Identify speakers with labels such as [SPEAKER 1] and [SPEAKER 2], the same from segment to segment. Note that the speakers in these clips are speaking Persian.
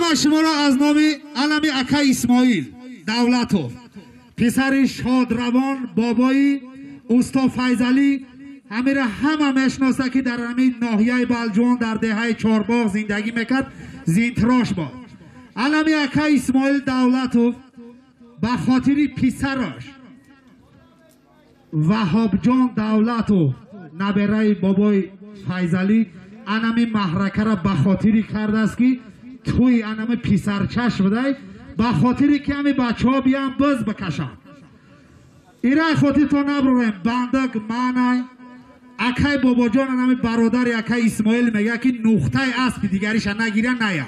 [SPEAKER 1] همه شما را از نام علمی اکا اسماعیل دولتوف پسر شادروان بابای اوستا فیضعلی همه را همه میشناسه که در همین ناحیه بلجوان در دهه چهارباغ زندگی میکرد زینتراش با علمی اکا اسماعیل دولتوف به خاطر پسرش وهاب جان دولتوف نبره بابای فیضعلی انمی محرکه را به خاطری کرده است که توی انمی پسرچش بده به خاطری که همی بچه ها بیان بز بکشن ایره خاطر تو نبروریم بندک معنی اکای بابا جان انمی برادر اکای اسماعیل میگه که نقطه اسب دیگریش نگیرن نیا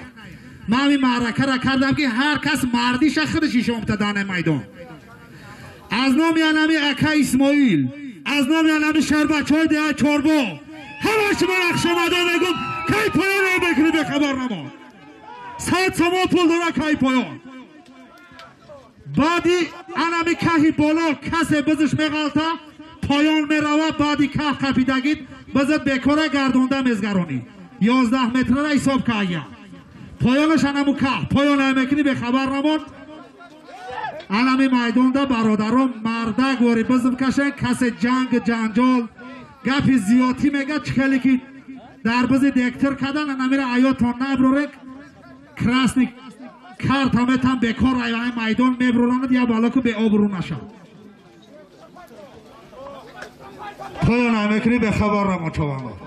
[SPEAKER 1] من همی محرکه را کردم که هر کس مردیش خودش شما امتدانه میدان از نام انمی اکای اسماعیل از نام انمی شهر بچه های ده چاربا همه شما رخش آمده میگم که پایان رو بکنی به خبر نما 100 سما پول داره که پایان بعدی انمی کهی بالا کسی بزش میغلطه پایان میروه بعدی که قپیدگید بزد بکاره گردونده میزگرانی 11 متر را حساب که پایانش انمو که پایان های میکنی به خبر نمان انمی میدان ده برادران مرده گوری بزم کشه کسی جنگ جنجال گفی زیادی میگه چخلی که در بزی دکتر کدن انمی را ایاتان نبروره کراسنی کارت همه تام بکار ایوه میدان میبروراند یا بالا که به آبرو نشد پایان نمیکنی به خبر را مچوانده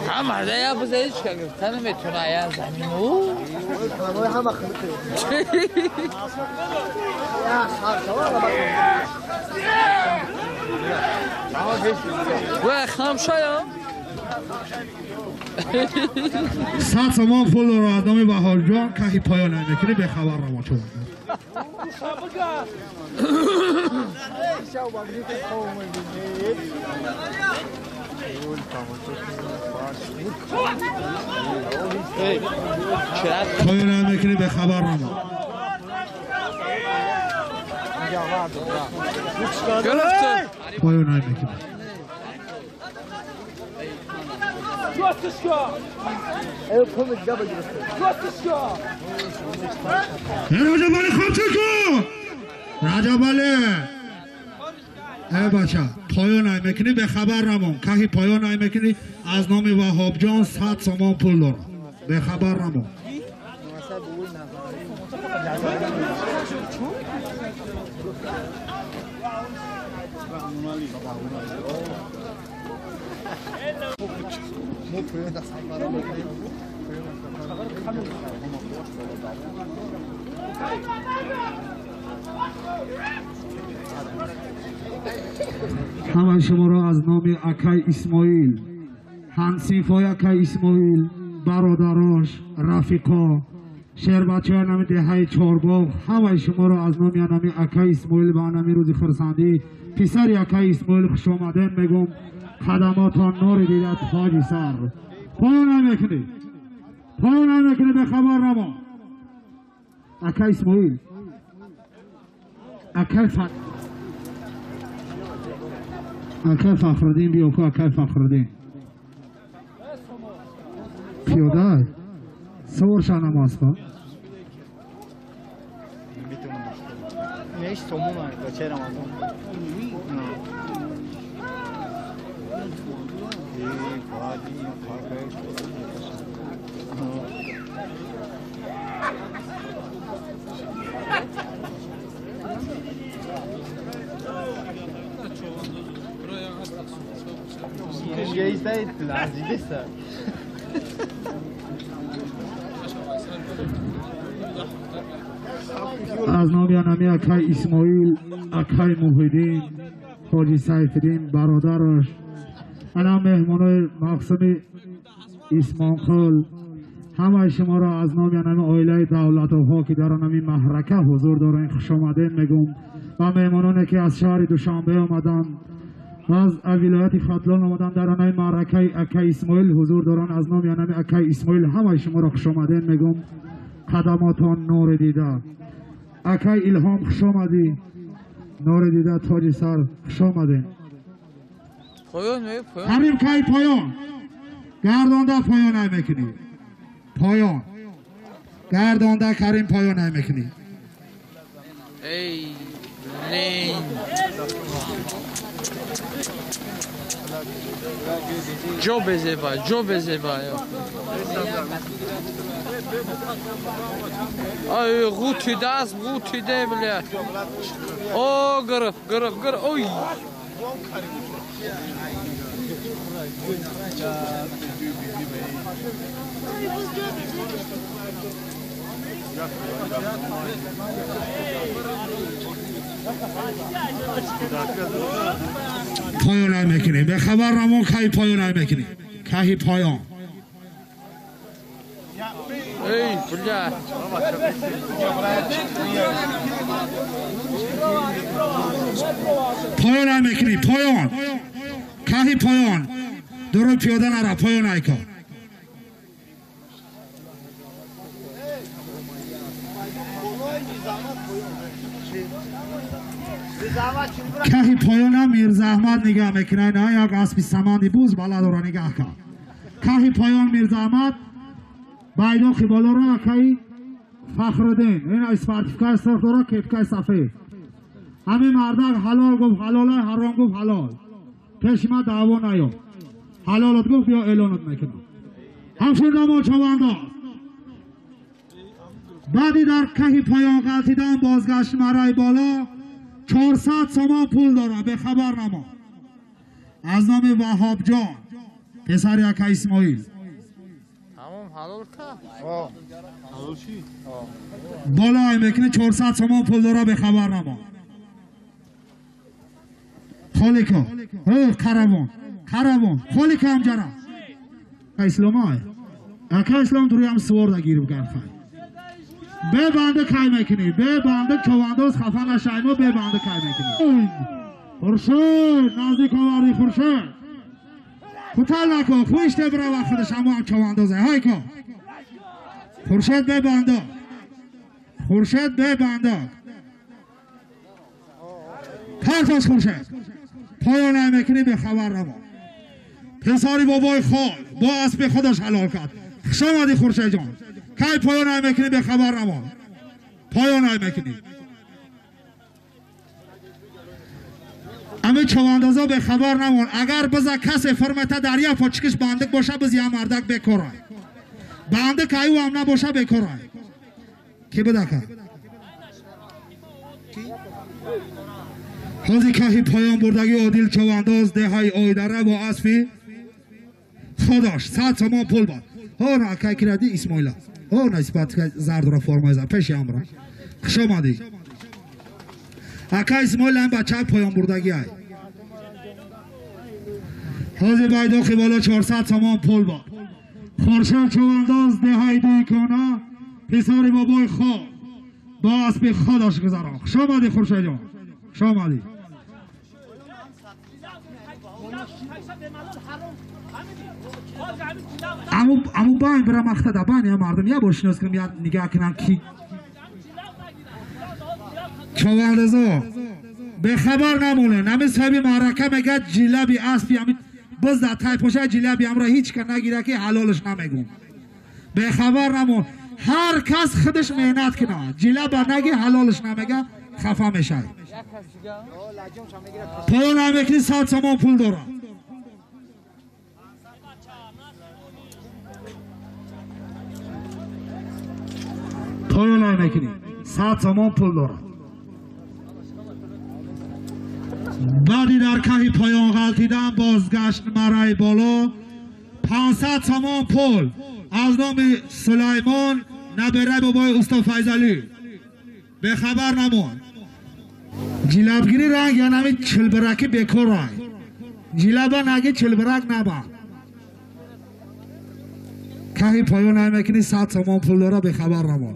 [SPEAKER 2] همه ده یا بزایش که گفتن میتونه یا زمینو همه و اخنام شایم
[SPEAKER 1] 100 سما پول را آدمی به حال جان که پایان نمیکنی به خبر را ما چون پایان نمیکنی به خبر را ما پایان نمیکنی راجب علی خواب چکو راجب علی ای بچه پایان های میکنی به خبر نمون که پایان های میکنی از نام وهاب جان 100 سامان پول دارم به خبر نمون همه شما را از نام اکای اسماعیل همسیفای اکای اسماعیل برادراش رفیقا شهر بچه های نمی دهه چارباغ همه شما را از نام نمی اکای اسماعیل و نمی روزی خرسندی پسر اکای اسماعیل خوش آمدن میگم خدماتان نور دیدت حاجی سر پایان نمیکنی به خبر نما اکای اسماعیل اکای فخردین بیاکو اکای فخردین پیاده سوار شا نماز کن
[SPEAKER 3] نیش سومون های بچه رمضان Geizde lazide sir.
[SPEAKER 1] از نام نمی اکای اسماعیل اکای موحدین حاجی سیفالدین برادرش انا مهمانای مقصد اسمانخال همه شما را از نام نمی عائله دولت‌ها که در نمی محرکه حضور دارین خوش آمدین میگم و مهمانانی که از شهر دوشنبه آمدن از ولایت ختلان آمدن در آنهای معرکه اکای اسماعیل حضور دارن. از نام یعنی اکای اسماعیل همه شما را خوش آمدین میگم. قدماتان نور دیده. اکای الهام خوش آمدی. نور دیده تاج سر خوش آمدین.
[SPEAKER 2] پایان
[SPEAKER 1] کریم کای پایان گردانده پایان نمیکنی. پایان گردانده کریم پایان نمیکنی.
[SPEAKER 2] ای لین جو بزیبا ای غوتی دست غوتی ده بله او گرف اوی
[SPEAKER 1] پایان میکنی به خبر نمون که پایان میکنی که پایان
[SPEAKER 2] ای بله
[SPEAKER 1] پایان میکنی پایان که پایان درو پیاده نره پایان ایکا که پایان هم میرزا احمد نگاه میکنه نه یک اسبی سماندی بوز بالا داره نگاه کن که پایان میرزا احمد بایدو خیبالا را که فخردین این اسپارتیفکای سرخ داره کتکای سفید همین مردک حلال گفت حلال حرام گفت حلال پیش ما دعوا نیاد حلالت گفت یا اعلانت میکنم همچنین داما چواندا بعدی در که پایان غلطیدن بازگشت مرای بالا 400 سامان پول داره به خبر نما از نام وهاب جان پسر یک اسماعیل
[SPEAKER 2] همون حلال که
[SPEAKER 3] حلال چی؟
[SPEAKER 1] بالا میکنه 400 سامان پول داره به خبر نما خالیکا قربان خالیکا هم جرا اسلام های اکا اسلام دوری هم سوار دا گیرم گرفای به بنده کای میکنی به بنده چوانداز خفن شایما به بنده کای میکنی خورشید نزدیک آوردی خورشید کتل نکن خویشته برای وقتش همه هم چواندازه های که خورشید به بنده پرتاز خورشید پایان نمیکنی به خبر نما پساری بابای خال با اسب خودش حلال کرد شمادی خورشید جان که پایان نمیکنی به خبر نما پایان نمیکنی اما چواندازا به خبر نمان اگر بزا کسی فرمته دریا پاچکش باندک باشه بزی هم مردک بکرای باندک ایو هم نباشه بکرای کی بده که حاضی که پایان بردگی عادل چوانداز دههای آیدره با اسفی خودش 100 سامان پول باد ها نه که کردی اسماعیلا ها نسبت که زرد را فرمایزه پیش امرا خوش آمدی اکا اسماعیل هم بچه پایان بردگی های حاضی بایدو خیبالا 400 سامان پول باد خورشید چوانداز دههای دوی کنه پساری بابای خواه با اسب خودش گذارا خوش آمدی خورشید جان خوش آمدی امو باین برای مقتده باین یا مردم یا باشناز کنم یا نگاه کنم کی چواندازا به خبر نمونه نمی صاحبی معرکه میگه جلبی اسبی همین باز در تای پوشه جلبی هم را هیچ که نگیره که حلالش نمیگون به خبر نمون هر کس خودش مهنت کنه جلب نگی حلالش نمیگه خفه میشه پول نمیکنی 100 سامان پول داره پول نمیکنی 100 سامان پول داره بعدی در که پایان غلطیدن بازگشت مرای بالا 500 سامان پول از نام سلیمان نبره بابای استا فیضلی به خبر نمون جلبگیری رنگ یا نمی چلبرکی بکر رنگ جلبه نگی چلبرک نبا که پایان نمیکنی 100 سامان پول داره به خبر نمون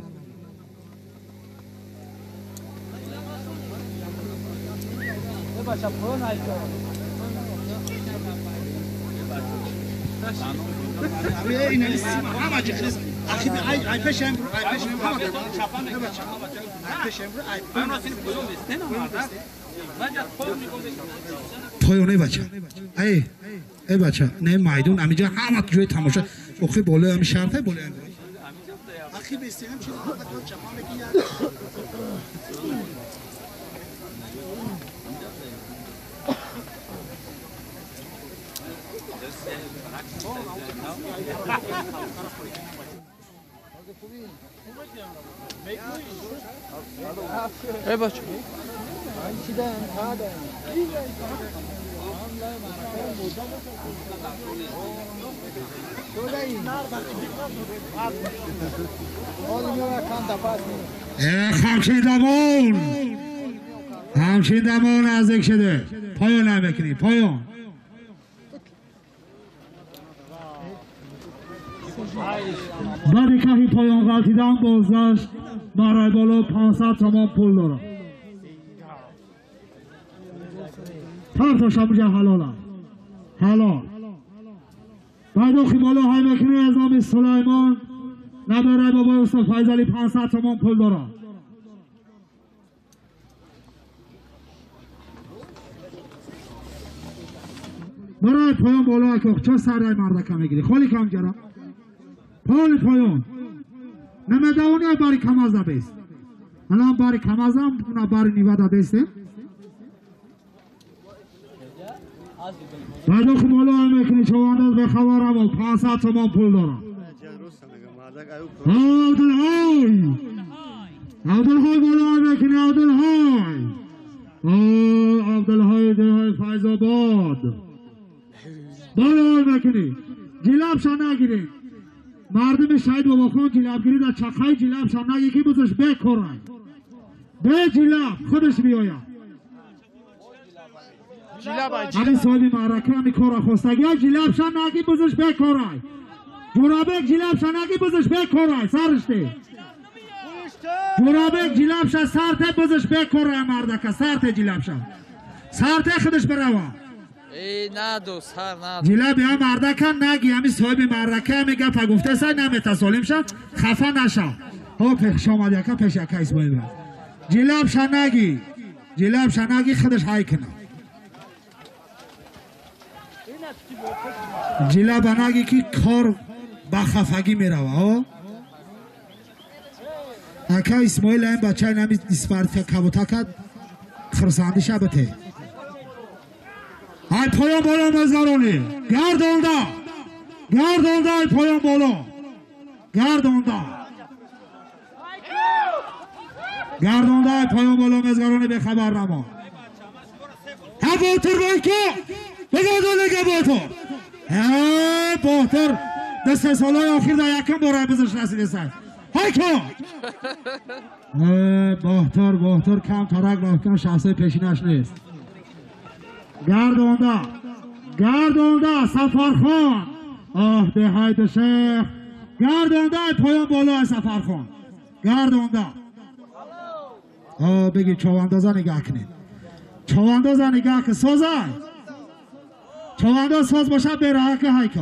[SPEAKER 1] پایانه بچه ای بچه نه مایدون امیجا همه جوی تماشا اخی بالا همی شرطه بالا همی اخی بیستی هم چیز
[SPEAKER 2] ای بچه
[SPEAKER 1] همچین دمون نزدیک شده پایان نمیکنی پایان بعدی که این پایان غلطیدن بازداشت برای بالا 500 تومان پول دارم پرتاشم بجا حلال بعد اخی بالا های مکنی از نام سلیمان نبرای بابای استاد فیضلی 500 تومان پول دارم برای پایان بالا که چه سرای مردکه میگیری خالی کم جرم پایان نمدونی باری کمازده بیست الان باری کمازم اونا باری نیوده بیسته بعد اخی بالا های میکنی چه انداز به خبرم و 500 تومان پول دارم عبدالهای بالا های میکنی عبدالهای ده فیض آباد بالا های میکنی جلاب شا نگیریم مردم شهید بابا خان جلاب گیری در چخهای جلاب شا نگی که بزش بکرن به جلاب خودش بیاید همین سوالی معرکه همی کارا خوستگی جلاب شا نگی بزش بکرن جورابک جلاب شا نگی بزش بکرن سرشته جورابک جلاب شا سرته بزش بکرن مردکه سرته جلاب شا سرته خودش بروه
[SPEAKER 2] ای ندو سر ندو
[SPEAKER 1] جلاب یا مردکه نگی همی صاحب معرکه همی گفت گفته سای نمیتا سالیم شد خفه نشد ها پیش آمد یکا پیش یکا اسمایی برد جلاب شا نگی خودش های کنه جلاب نگی که کار با خفگی میروه ها اکا اسماعیل این بچه نمی اسپارت کبوتا کرد خرساندی شبته ای پایان بالا مزارانی گردونده ای پایان بالا گردونده ای پایان بالا مزارانی به خبر نما هباتر بایکا بگادونه گباتر باتر دسته سالای آخیر در یکم باره بزرش رسیده سر های که باتر کم ترک باکتن شخصه پیشینش نیست گردونده سفرخان به حید شیخ گردونده پایان بالا سفرخان گردونده بگی چواندازا نگاه کنید چواندازا نگاه که سازه چوانداز ساز باشه به راه که های که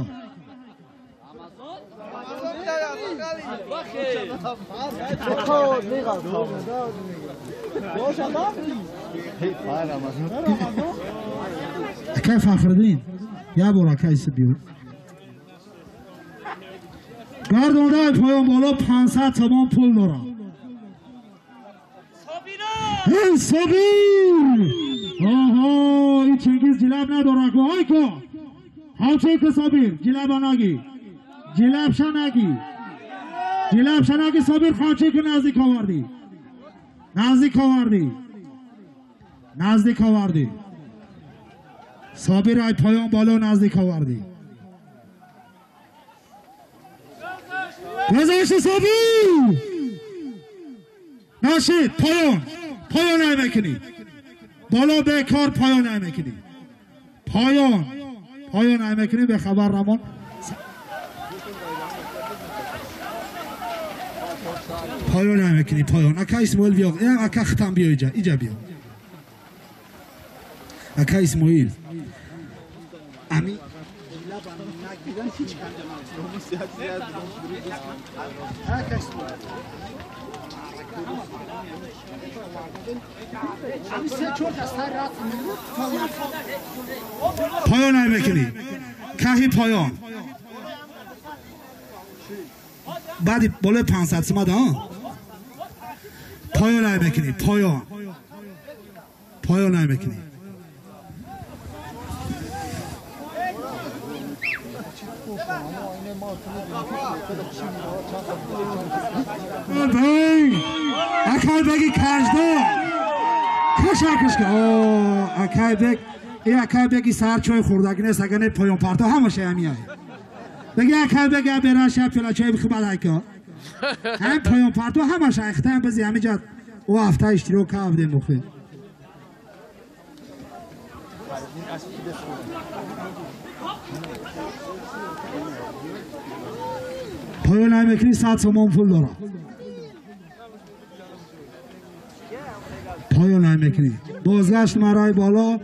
[SPEAKER 1] اکای فخردین یا برو اکای سبیو گردونده پایان بالا 500 تومان پول دارم این صبیر آها این چنگیز جلاب نداره که های که هاچه که صبیر جلاب نگی جلاب شنگی صبیر خاچه که نزدیک آوردی صابر ای پایان بالا نزدیک آوردی گذاشت صابر ناشید پایان نمیکنی بالا بیکار پایان نمیکنی پایان نمیکنی به خبر رمان پایان نمیکنی اکا اسماعیل بیا اکا ختم بیا ایجا بیا اکا اسماعیل امی پایان های میکنی کهی پایان بعد بالای 500 سمت ها پایان های میکنی پایان های میکنی اکای بگی کشدا کشکش که اکای بگ ای اکای بگی سر چای خوردگی نیست اگه نه پایان پرتا همشه همیه بگی اکای بگی برای شب فلا چای بخی بعد اکا هم پایان پرتا همشه اختیم بزی همی جد او هفته اشتراک که هفته مخی پایان های میکنی 100 تومان پول دارم پایان های میکنی بازگشت مرای بالا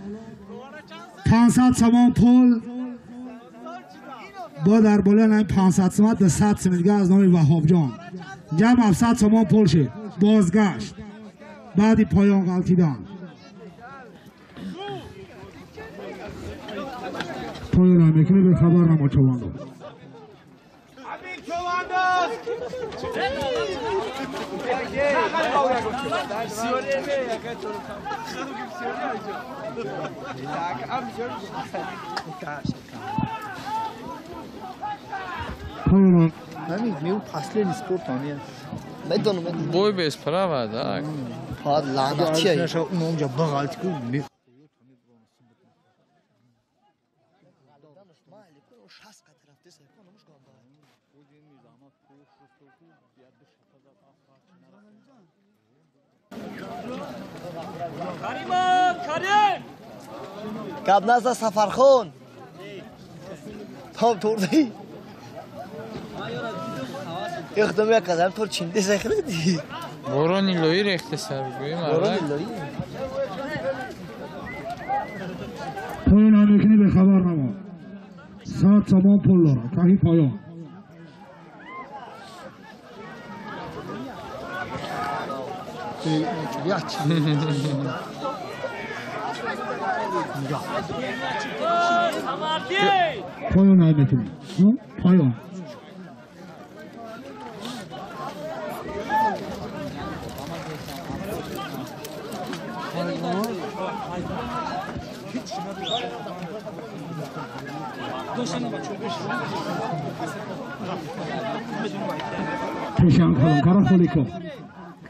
[SPEAKER 1] 500 تومان پول با در بالا 500 سمت به 100 سمت دیگه از نام وهاب جان جمع 700 تومان پول شد بازگشت بعدی پایان غلطیدن پایان های میکنی به خبر نما چواندو
[SPEAKER 3] همین میو فصل اسپورت آنیه بدون
[SPEAKER 2] بوی به اسپرا ده
[SPEAKER 3] پاد لعنتی نشه اون اونجا بغلت کو
[SPEAKER 4] قبل از سفرخون تام توردی اختم یک قدم تور چینده سخردی
[SPEAKER 2] بارانی لایی ریخته سر بگوی
[SPEAKER 4] بارانی لایی
[SPEAKER 1] پایان های میکنی به خبر نما 100 تومان پول دارم کهی پایان پایان های میکنی پایان پیشان خودم کارا خولی کن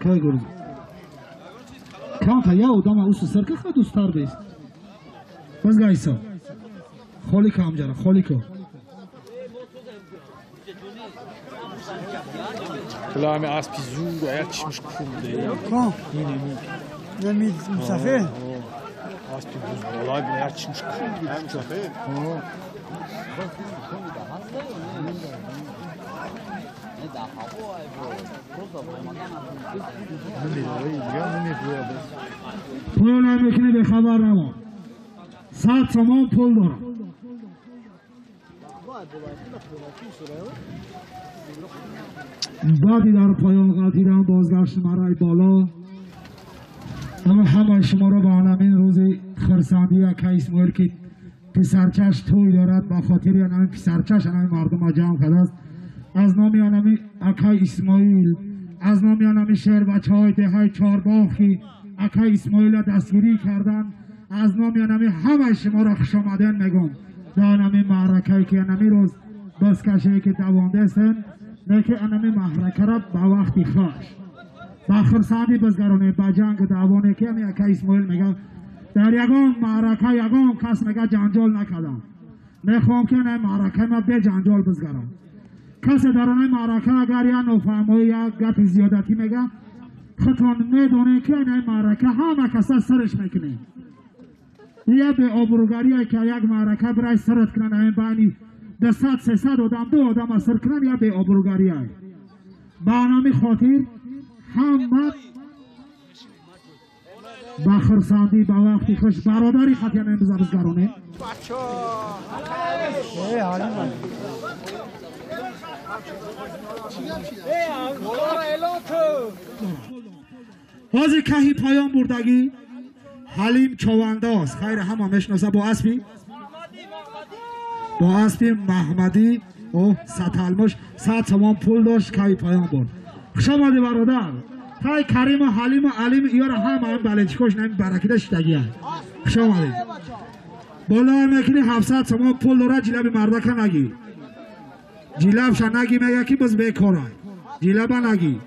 [SPEAKER 1] که گروز کام تا یا ادام اوست سر که خود دوست تر بیست بس گایسا خولی کام جارا خولی کن
[SPEAKER 3] کلا همه اسبی زود و یک چشمش کنده
[SPEAKER 5] کام نمید مسافر
[SPEAKER 3] اسبی زود بالای بله یک چشمش کنده مسافر
[SPEAKER 1] پایان های میکنی به خبر نما 100 تومان پول دارم بعدی در پایان قدیدم بازگشت مرای بالا اما همه شما را به عالمین روز خرسندی اکا اسماعیل که پسرچش توی دارد با خاطر انمی پسرچش انمی مردم ها جمع کرده است از نامی انمی اکا اسماعیل از نامی انمی شهر بچه های دههای چارباغ که اکا اسماعیل را دستگیری کردن از نامی انمی همه شما را خوش آمدن میگم در انمی معرکه که انمی روز بسکشه که دوانده هستن که انمی معرکه را با وقتی خوش با خرسندی بزگرانه با جنگ دوانه که امی اکا اسماعیل میگم در یگان معرکه یگان کس میگه جنجال نکردم میخوام که نه معرکه ما به جنجال بزگرم کسی در آن معرکه اگر یا نفهمه یا گپ زیادتی میگه خطان میدونه که نه معرکه همه کسا سرش میکنه یا به آبروگری که یک معرکه برای سرت کنن این بانی 200-300 آدم 2 آدم اثر کنن یا به آبروگری های با نامی خاطر همه با خرسندی با وقتی خوش برادری خطیانه بزرگرانه حاضر کهی پایان بردگی حلیم چوانداز خیر همه میشناسه با اسبی محمدی او ستالمش 100 تومان پول داشت کهی پایان برد خوش آمدی برادر تای کریم و حلیم و علیم ایار هم بلنچکوش نمی برکیده شدگی هست خوش آمدی بالا میکنی 700 تومان پول داره جلب مرده که نگی جلب شا نگی میگه کی بز بیکاره جلب نگی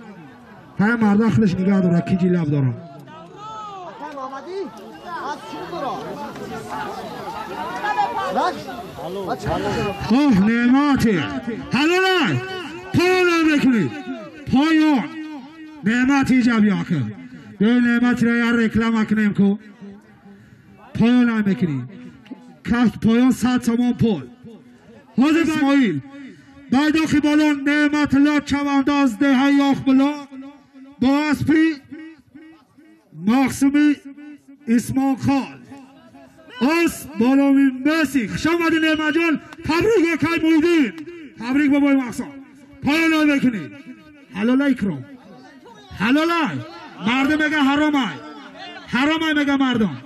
[SPEAKER 1] های مرده خودش نگاه داره کی جلب داره اوه نعمتی حلالای پایان میکنی پایان نعمتی جا بیا کن به نعمتی را یار رکلام کنیم کو پایان میکنی کفت پایان 100 تومان پول حاضر اسماعیل بایداخی بالون نعمت الله چوانداز ده یاخ بلا با اسپی مقسمی اسمان خال اس بالامی مسی خوش آمدی نعمت جان تبریک بکای مویدین تبریک بابای مقصد پایان بکنی حلالای کرم حلالای مردم میگه حرامای میگه مردم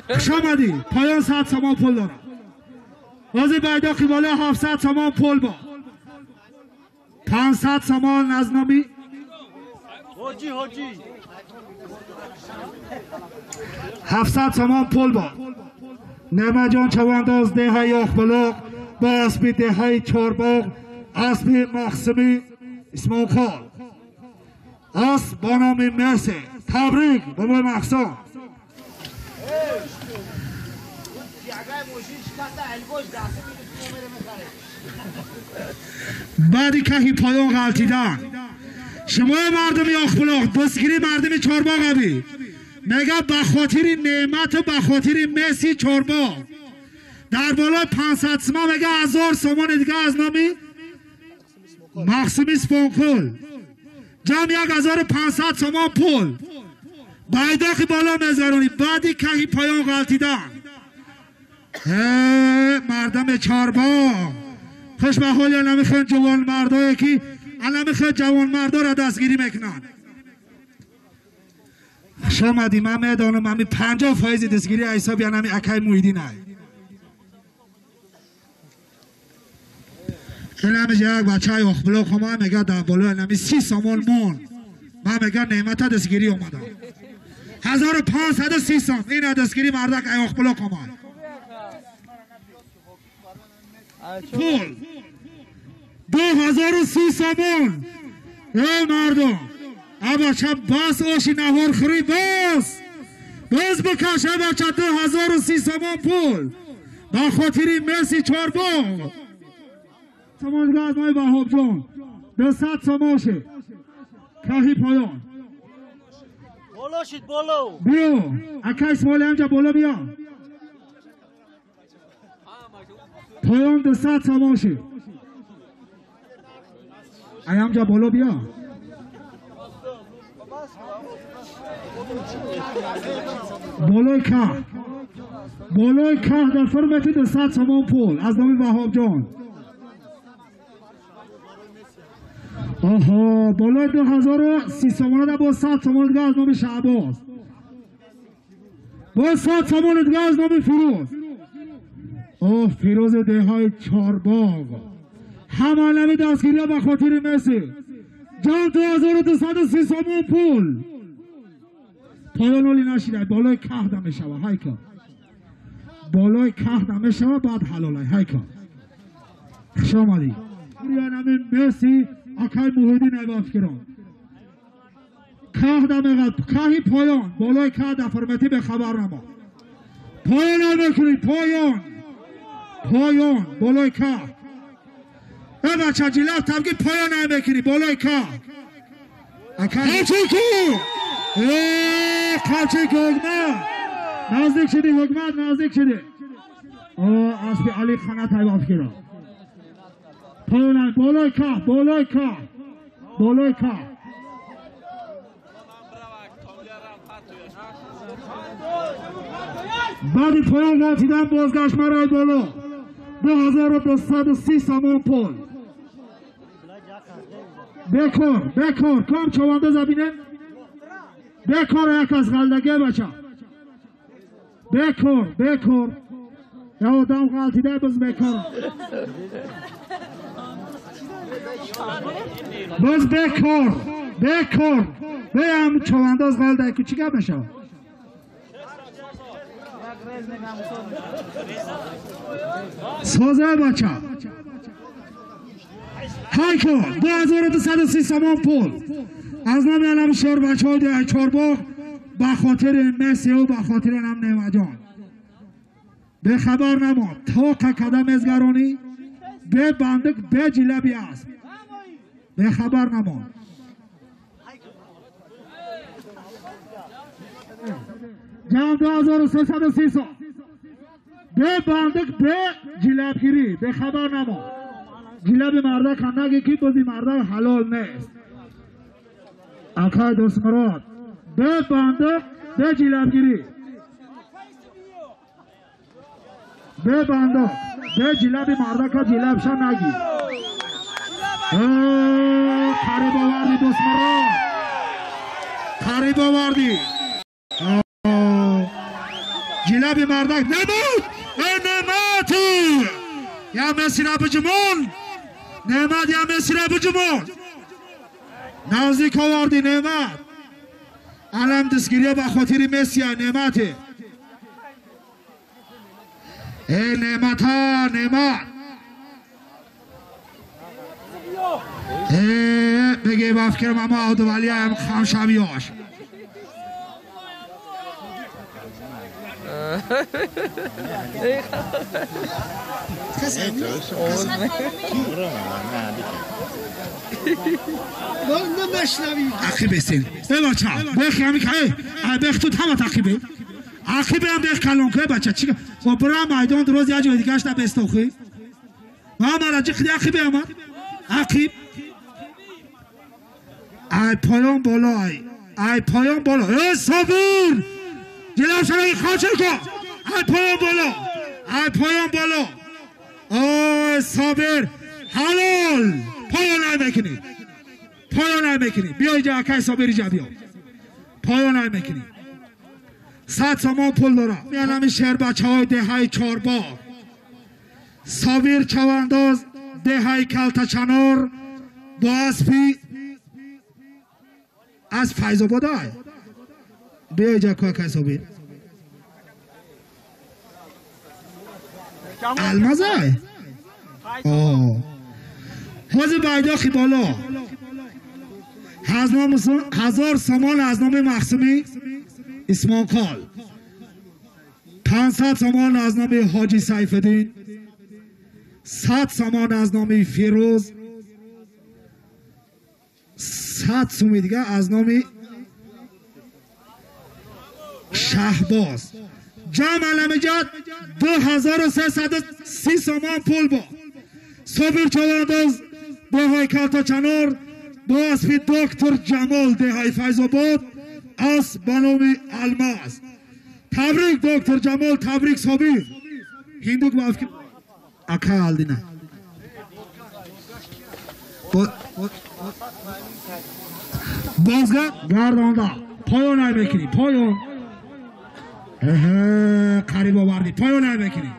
[SPEAKER 1] خوش آمدی پایان 100 تومان پول دارم حاضر بایداخی بالا 700 تومان پول با 500 تومان از نامی
[SPEAKER 3] حاجی
[SPEAKER 1] 700 تومان پول با نعمت جان چوانداز ده یاخ بلوغ با اسبی ده چارباغ اسبی مقسمی اسمان خال اس با نامی مرسی تبریک بابای مقصد بعدی کهی پایان غلطیدن شما مردم یاخ بلوغ دستگیری مردم چارباغ بی میگه بخاطر نعمت و بخاطر مسی چارباغ در بالای 500 تومان میگه 1000 تومان دیگه از نامی مقسمی سپانکل جمع 1500 تومان پول بایداخی بالا میذارونی بعدی کهی پایان غلطیدن مردم چارباغ خوش به حالی نمیخوان جوان مردایی که نمیخوان جوان مردا را دستگیری میکنن خوش آمدی من میدانم همی 50% دستگیری حساب یعنی اکای مویدین های این همیشه یک بچه های اخبلوک همه میگه در بالای همی 30 تومان مون من میگه نعمت دستگیری اومدم 1530 تومان این دستگیری مردک ای اخبلوک همه پول 2030 تومان ای مردم ابا چه بس آشی نهار خوری بس بکش ابا چه 2030 تومان پول با خاطری مسی چارباغ تومان دیگه از مای بهاب جان 200 تومان شه کهی پایان
[SPEAKER 3] بالا شید بالا
[SPEAKER 1] بیا اکا اسمالی همجا بالا بیا پایان 200 تومان شه ای همجا بالا بیا بالای که در فرمتی 200 تومان پول از نامی وهاب جان آها بالای 2030 تومان ده با 100 تومان دیگه از نامی شعباز با 100 تومان دیگه از نامی فیروز فیروز ده های چارباغ همه نمی دستگیری به خاطر مسی جان 2230 تومان پول پایان اولی نشیده بالای که دمه شوه های که بالای که دمه شوه بعد حلال های که خوش آمدی نمی مسی اکای موهدی نباف کرن که دمه قد کهی پایان بالای که دفرمتی به خبر نما پایان نمیکنی پایان بالای که ای بچه جلب تبگی پایان نمیکنی بالای که کلچه که حکمت نزدیک شدی اسبی علی خانه تایباف کرد پایان بالای که بعدی پایان غلطیدن بازگشت مرای بالا 2230 تومان پول بکر کام چوانده زبینه بکر یک از غلدگه بچه بکر یا آدم غلطیده بز بکر بز بکر بیم چوانده از غلده که چی گب نشه سازه بچه های کن 2230 سامان پول از نام علم شهر بچه های ده چارباغ به خاطر مسی و به خاطر نم نعمت جان به خبر نما تا قدم ازگرانی به بندق به جلبی است به خبر نما جام 2330 سال به بندق به جلبگیری به خبر نما جلب مرده کنگی کی بازی مرده حلال نیست اکای دوست مراد به بندق به جلبگیری به بندق به جلب مرده که جلبشا نگی قریب آوردی دوست مراد قریب آوردی جلب مرده نمود نعمتی یا مسی را بجمون نعمت یا مسی را بجمون نزدیک آوردی نعمت علم دستگیری به خاطر مسی نعمته ای نعمت ها نعمت بگه بفکرم اما عبد ولی هم خمشبیاش عقیبه سین بچه بخی همی که بخ تو تمام عقیبه عقیبه هم بخ کلون که بچه چی و برای میدان دروز یه جوی دیگه اشتا بستوخی و همه جی خیلی عقیبه همه عقیب ای پایان بالا ای پایان بالا ای صبور جلو شنگی خواچه کن ای پایان بالا ای صابر حلال پایان های میکنی بیای جا اکای صابری جا بیا پایان های میکنی 100 سامان پول دارم میانم شهر بچه های ده های چارباغ صابر چوانداز ده های کلتا چنار با اسپی از فیضاباد های بیای جا اکای صابر الماز های حوض بایداخی بالا 1000 سامان از نام مخصومی اسمانکال 500 سامان از نام حاجی سیف الدین 100 سامان از نام فیروز 100 سومی دیگه از نام شهباز جمع علم جد 2330 سامان پول با صبر چوانداز ده های کلتا چنار با اسبی دکتر جمال ده های فیضاباد از بنامی الماس تبریک دکتر جمال تبریک صابر هندوک بافکی اکای آلدینه بازگرد گردانده پایان های بکنی پایان قریب آوردی پایان های بکنی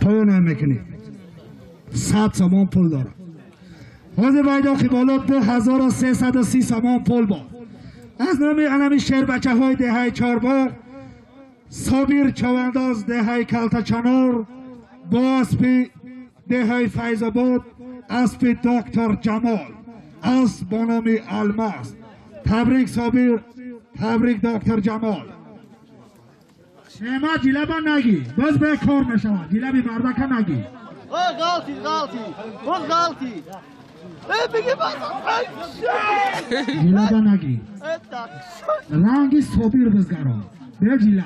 [SPEAKER 1] پایان های میکنی 100 سامان پول دارم حوض بایداخی بالا 2330 سامان پول با از نام علمی شهر بچه های ده های چارباغ صابر چوانداز ده های کلتا چنار با اسپی ده های فیضاباد اسپی دکتر جمال از بنامی الماس تبریک صابر تبریک دکتر جمال شما جلبا نگی باز به کار نشما جلبی مرده که نگی
[SPEAKER 4] غلطی بگی
[SPEAKER 1] جلبا نگی رنگی صابر بزگران به جلب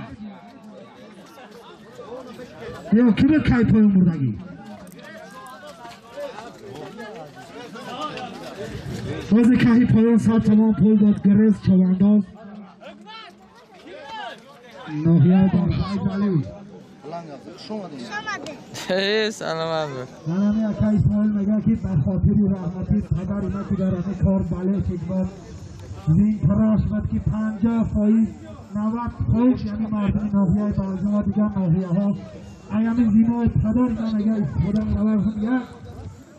[SPEAKER 1] یا کی به کای پایان بردگی بازی کهی پایان سال تمام پول داد گرز چوانداز ناحیه دانشگاهی
[SPEAKER 2] سلام
[SPEAKER 1] منم اکای پایان میگه که به خاطر رحمتی پدر اینا که در همه کار بله خدمت زین تراش بود که 50% 90% یعنی مردم ناحیه بازار دیگه ناحیه ها ایامی زینای پدر اینا میگه خدا نوازم میگه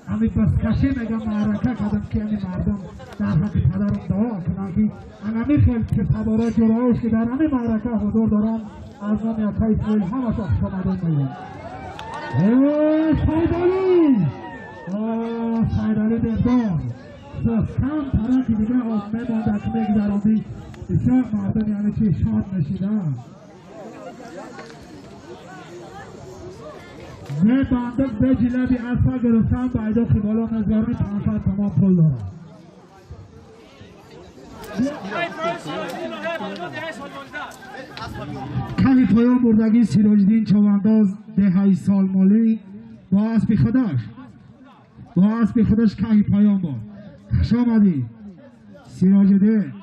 [SPEAKER 1] همی بسکشی میگه معرکه کردم که همی مردم در حق پدرم دعا کنن که همی خیلی که پدره جرایش که در همی معرکه حضور دارم از نام یکای پول همه تا خمدون میگم سایدالی سایدالی دردار کم طرفی دیگه آزمه مانده که میگذراندی بسیار مردم یعنی چی شاد نشیدن به بندق به جلبی اصلا گرفتن بایدو که بالا مزگاری 500 تمام پول دارم کهی پایان بردگی سیراجدین چوانداز دهی سال مالی با اسبی خودش کهی پایان با خوش آمدی سیراجدین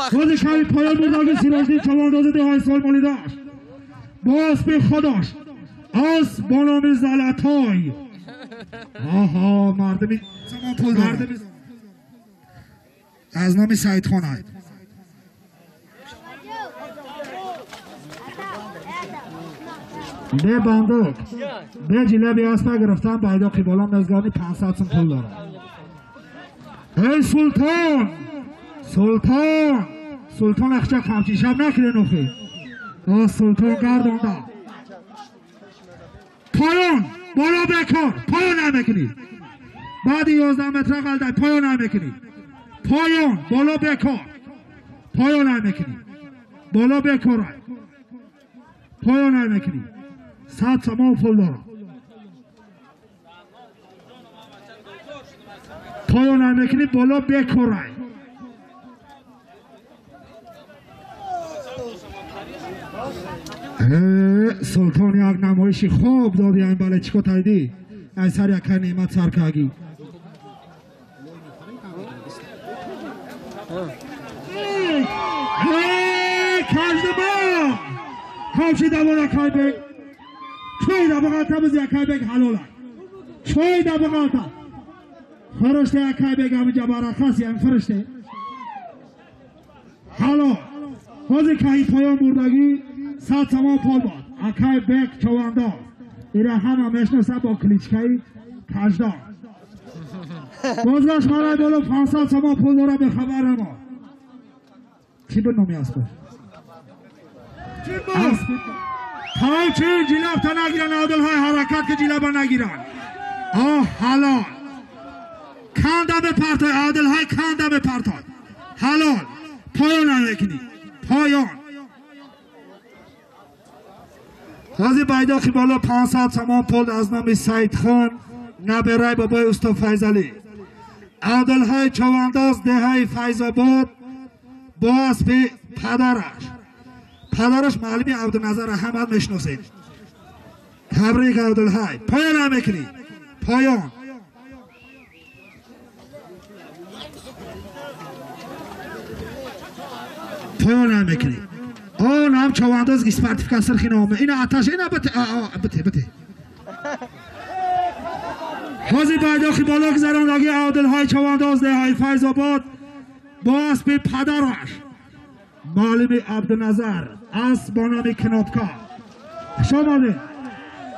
[SPEAKER 1] خود کهی پایان بردگی سیراجدین چوانداز دهی سال مالی داشت با اسبی خودش آس با نام زلطای آها مردمی از نام سعید خانه به بندق به جلبی اسبه گرفتن بایدا قیبالا مزگانی 500 سم پول دارم ای سلطان اخچه خمچی شب نکره نخی سلطان گردونده پایان بالا بکار پایان نمیکنی بعد 11 متر قلده پایان نمیکنی پایان بالا بکار پایان نمیکنی بالا بکار پایان نمیکنی 100 تمام پول دارم پایان نمیکنی بالا بکار سلطان یک نمایشی خوب دادی این بله چیکو تایدی از سر یک نعمت سرکاگی کجدما کامشی دوانا کای بگ چوی دباقاتا بز یک کای بگ حلالا چوی دباقاتا فرشته یک کای بگ همین جبارا خاصی هم فرشته حالا بازی کهی پایان بردگی 100 تمام پول باد اکای بک چوانداز ایره همه میشناسه با کلیچکای کجدار بازگاش مالای بالا 500 تمام پول داره به خبر ما چی به نامی اسبه تا چی جلب تا نگیرن عادل های حرکت که جلب نگیرن حلال کنده به پرتای عادل های کنده به پرتای حلال پایان نمیکنی پایان غازی بایداخی بالا 500 تمام پول از نام سعید خان نبرای بابای استا فیضلی عادل های چوانداز دهی فیضاباد با اسب پدرش معلمی عبدالنظر احمد میشناسید تبریک عادل های پایان نمیکنی پایان نمیکنی آن هم چوانداز اسپرتیفیکان سرخی نامه این آتش این بته حاضی بایداخی بالا گذراندگی عادل های چوانداز دهی فیضاباد با اسب پدرش معلم عبدالنظر از با نام کنابکا شاماده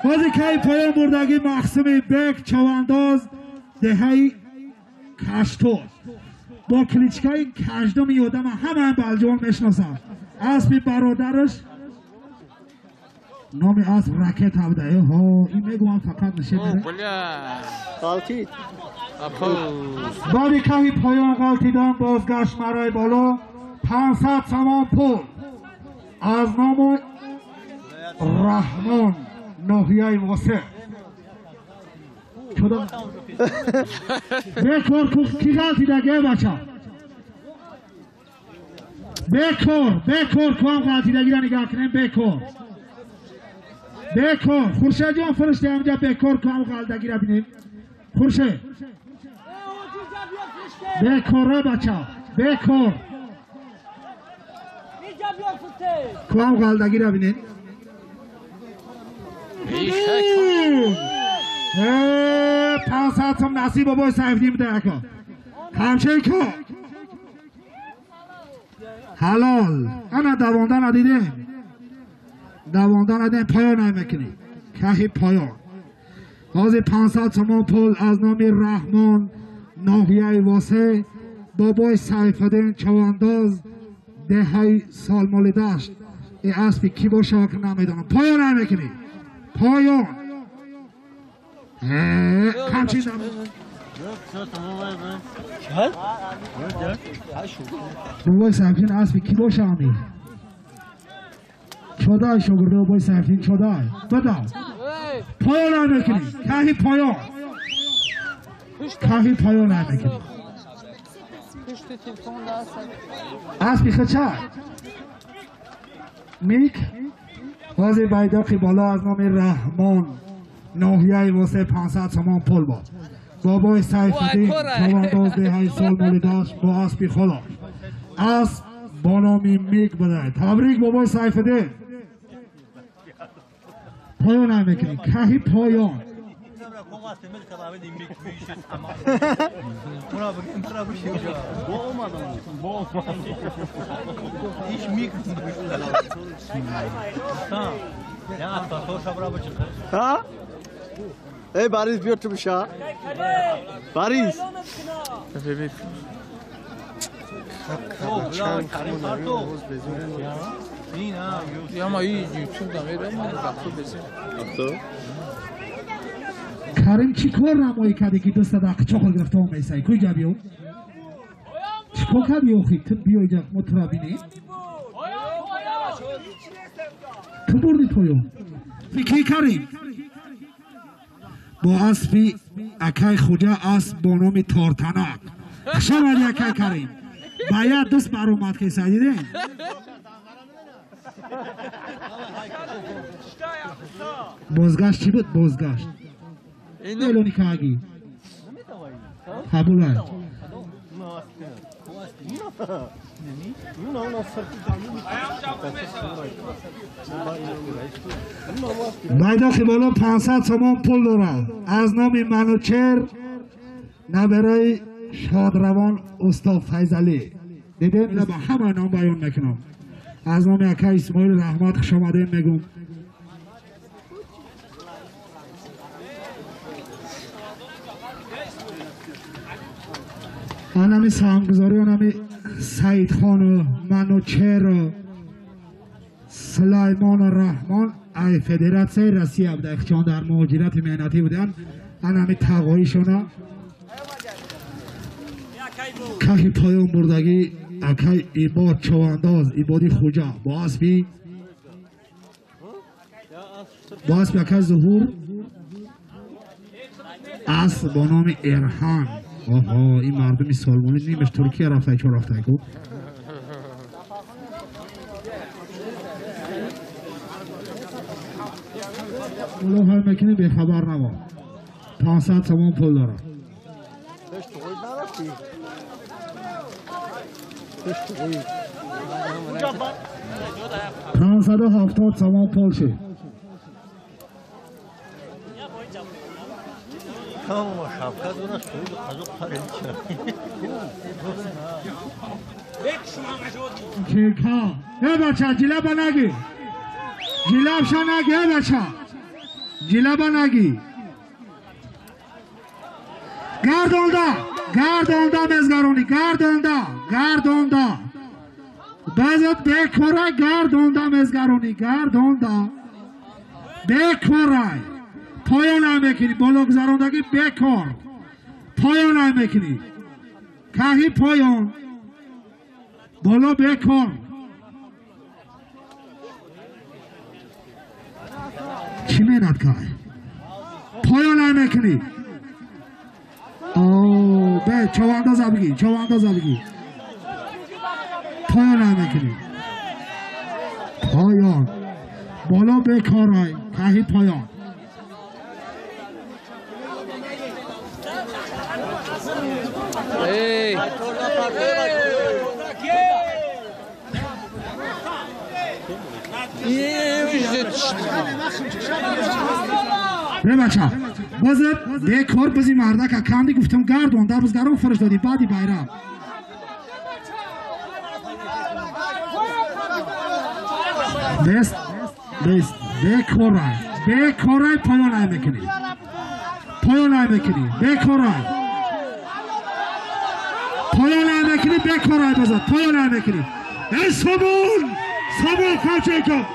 [SPEAKER 1] حاضی که پایان بردگی مقسم بک چوانداز دهی کشتور با کلیچکای کجدم یادم همه بلجوان میشناسم اسب برادرش نام اسب راکت بوده ها این میگم فقط نشه میره
[SPEAKER 3] قالتید
[SPEAKER 1] بعد کهی پایان غلطیدن بازگشت مرای بالا 500 تمام پول از نام رحمان ناحیه واسه خدا بکار کی غلطی دگه بچه بکار کوام غلطی دگی را نگاه کنیم بکار خورشید جان فرشته همجا بکار کوام غلطی دگی را بینیم خورشید بکار بچه بکار کوام غلطی دگی را بینیم 500 سوم نصیب بابای سیفدی میده اکا همچه که حلال انا دوانده ندیدیم پایان نمیکنی که پایان بازی 500 سوم پول از نام رحمان ناحیه واسه بابای سیفدین چوانداز دهی سال مالی داشت ای اسبی کی باشه که نمیدونم پایان نمیکنی پایان همچین دارم بابای سیفدین اسبی کی باشه همی چودای شگرده بابای سیفدین چودای بدا پایان نمیکنی کهی پایان نمیکنی اسبی خچه میک بازی بایداقی بالا از نام رحمان ناحیه واسه 500 سوم پول بود بابای سیفدین چوانداز دهی سال مالی داشت با اسبی خدا اسب با نامی میک بده تبریک بابای سیفدین پایان نمیکنی کهی پایان
[SPEAKER 4] ای باریز بیار تو بشا باریز
[SPEAKER 2] یا ما یوتیوب دمیره ما رفتو بزن
[SPEAKER 1] کریم چی کار نمایی کرده که دست دقیقه چاقل گرفته هم میسایی کوی جا بیو چی کار کرد بیو خیلی تو بیو جا مطرح بینی تو بردی تویو فکری کریم با اسبی اکای خوجا اسب با نام تارتنک شمالی اکای کریم باید دست بر اومد که سایی دیدین بازگشت چی بود بازگشت ایلونی که اگی قبول های بایداخی بالا 500 سوم پول داره از نام منوچر نبرای شادروان استاد فیضلی دیدیم اینا با همه نام بیان میکنم از نام اکا اسماعیل رحمت خوش آمدین میگم آنمی سهامگذاری آنمی سعید خان و منوچهر و سلیمان و رحمان ای فدراسیون روسیه بوده چون در مهاجرت مهنتی بودن آنمی تقایشون که پایان بردگی اکای ایباد چوانداز ایبادی خوجا با اسبی اکای ظهور اسب با نام ارهان آها این مردمی سالمانی نیمش ترکیه رفته چون رفته کن اولو های مکنی به خبر نما 500 سوم پول دارم 570 سوم پول شد
[SPEAKER 3] Tamam şapka dura soydu kazık parayı
[SPEAKER 1] Keka, ey bacha, jilaba nagi. Jilab shanagi, ey bacha. Jilaba nagi. Gardonda mezgaroni, gardonda. Bazat bekoray gardonda mezgaroni, gardonda. Bekoray. پایان هم بکنی بالا گذراندگی بکار پایان هم بکنی کهی پایان بالا بکار چی مینت که پایان هم بکنی به چوانداز بگی چوانداز بگی پایان نمیکنی پایان بالا بکارای کهی پایان به بچه بازد دکار بزی مرده که کندی گفتم گردون در بزگران فرستادی بعدی بیرم بست بست بکارای پایان نمیکنی پایان نمیکنی بکارای پایان نمیکنی بکارای بزد پایان نمیکنی ای سبون کامچه کن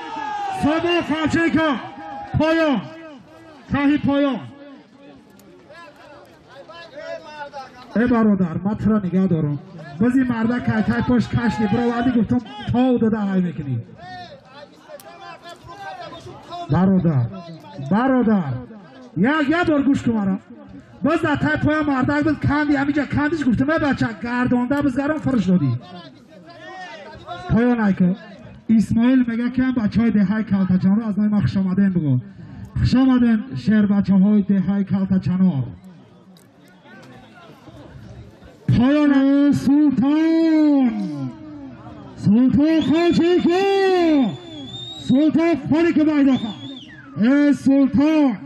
[SPEAKER 1] سبون کامچه کن پایان کهی پایان ای برادر مطرح نگاه دارم بازی مرده که تای پشت کشتی برو وعدی گفتم تاو داده های میکنی برادر یک بار گوش کن مرا باز در تای پایان مرده بود کندی همینجا کندیش گفتم ای بچه گردانده بزگران فرش دادی پایان ایکن اسماعیل میگه که هم بچه های دههای کلتچان رو از نای ما خوش آمدین بگو خوش آمدین شهر بچه های دههای کلتچان پایان سلطان خواهشی که سلطان فاری که باید آخوا ای سلطان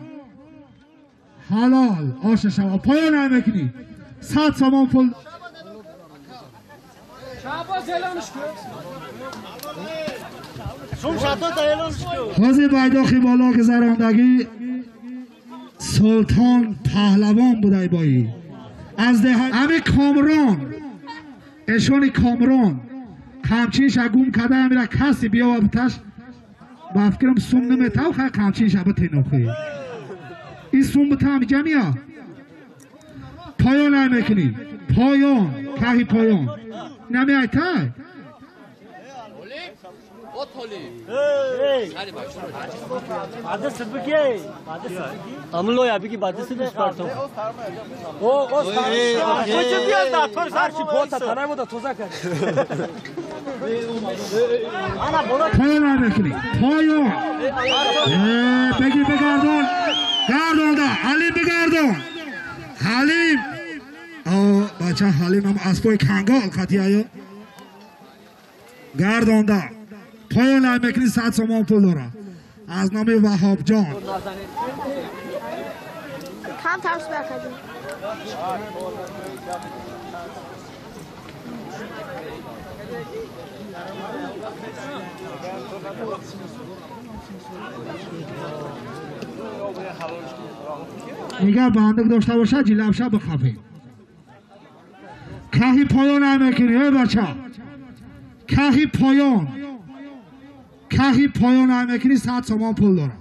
[SPEAKER 1] حلال آش شما پایان نمیکنی 100 سامان پول حاضر بایداخی بالا گذراندگی سلطان پهلوان بوده بایی از ده همه کامران اشون کامران کمچین شگوم کده همیره کسی بیا و بتش با فکرم سوم نمیتاو خواهی کمچین شبه تینوخی این سوم بتا همی جمعیه پایان نمیکنی پایان کهی پایان نمی ایتای
[SPEAKER 3] Amlo ya biki badisi de çıkarttım. O Koçu bir anda tor sarşı bota tanay da tuzak et. Ana bola
[SPEAKER 1] پایان نمیکنی پایان بگی بگردون گردون دا حلیم بگردون حلیم بچه حلیم هم اسبای کنگال خطی آیا گردون دا پایان نمیکنی 100 سامان پول داره از نام وهاب جان
[SPEAKER 6] کم ترس برکدیم
[SPEAKER 1] میگه بندق داشته باشه جلبشه بخفه کهی پایان نمیکنی ای بچه کهی پایان نمیکنی 100 سامان پول داره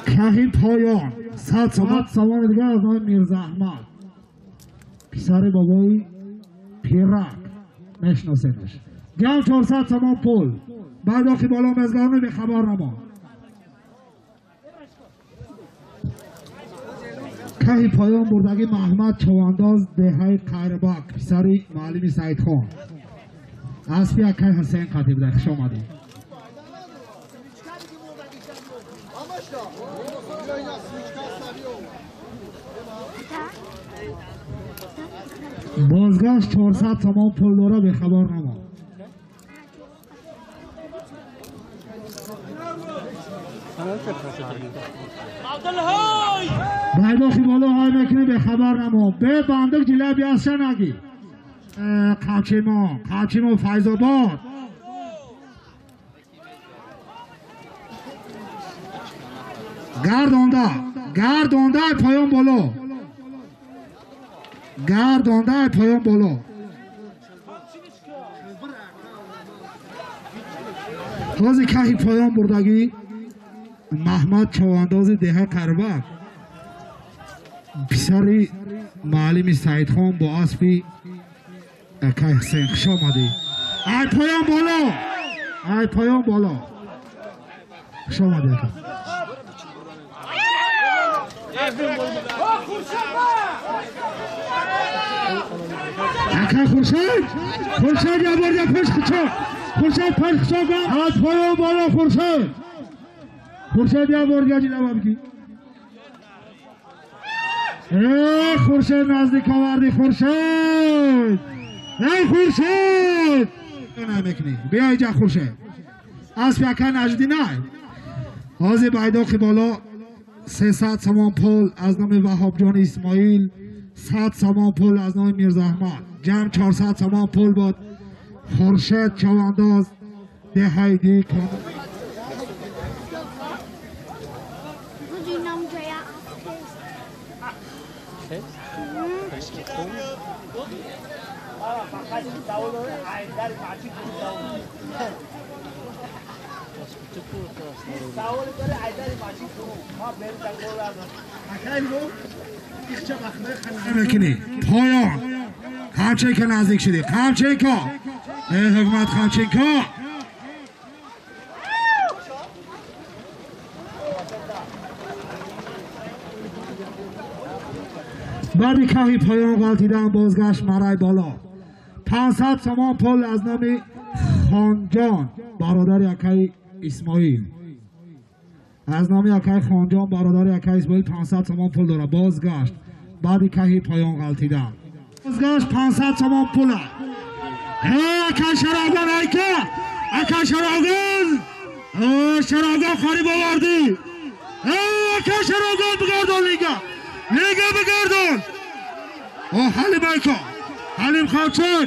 [SPEAKER 1] کهی پایان 100 سامان دیگه از نام میرزا احمد پسر بابای پیرک میشناسینش جمع 400 سامان پول بعد آخی بالا مزگارنه به خبر نما کهی پایان بردگی محمد چوانداز دههای قیرباک پسر معلم سعید خان اسبی اکی حسین خطیب ده خوش آمدی بازگشت 400 سامان پول داره به خبر نما باید آخی بالا های میکنی به خبر نما به بندق جلوه بیاسته نگی قچیما فیضاباد گردانده پایان بالا پایان بالا حاضی که پایان بردگی محمد چوانداز ده قربک پسری معلم سعید خان با اسبی که حسین خش آمده ای پایان بالا ای پایان بالا خش آمده اکا خورشید یا برده پش خچا خورشید پش خچا کن ای پایان بالا خورشید یا برده جیلا بابگی ای خورشید نزدیک آوردی خورشید ای خورشید نمیکنی بیا اینجا خورشید اسب یکا نجدی نه حاضر بایداخی بالا 300 سامان پول از نام وهاب جان اسماعیل 100 سامان پول از نام میرزا احمد جمع 400 سامان پول بود خورشید چوانداز دهایدی کن میکنی پایان همچه که نزدیک شدی همچه که ای حکمت همچه که بعدی که پایان غلطیدن بازگشت مرای بالا 500 سامان پول از نام خانجان برادر یکی اسماعیل از نام یکی خانجان برادر یکی اسماعیل 500 سامان پول داره بازگشت بعدی که پایان غلطیدن بازگشت 500 سامان پول اکی شراغان اکی شراغان شراغان خریب آوردی اکی شراغان بگردان لیگا بگردان حلیم ایکا حلیم خامچن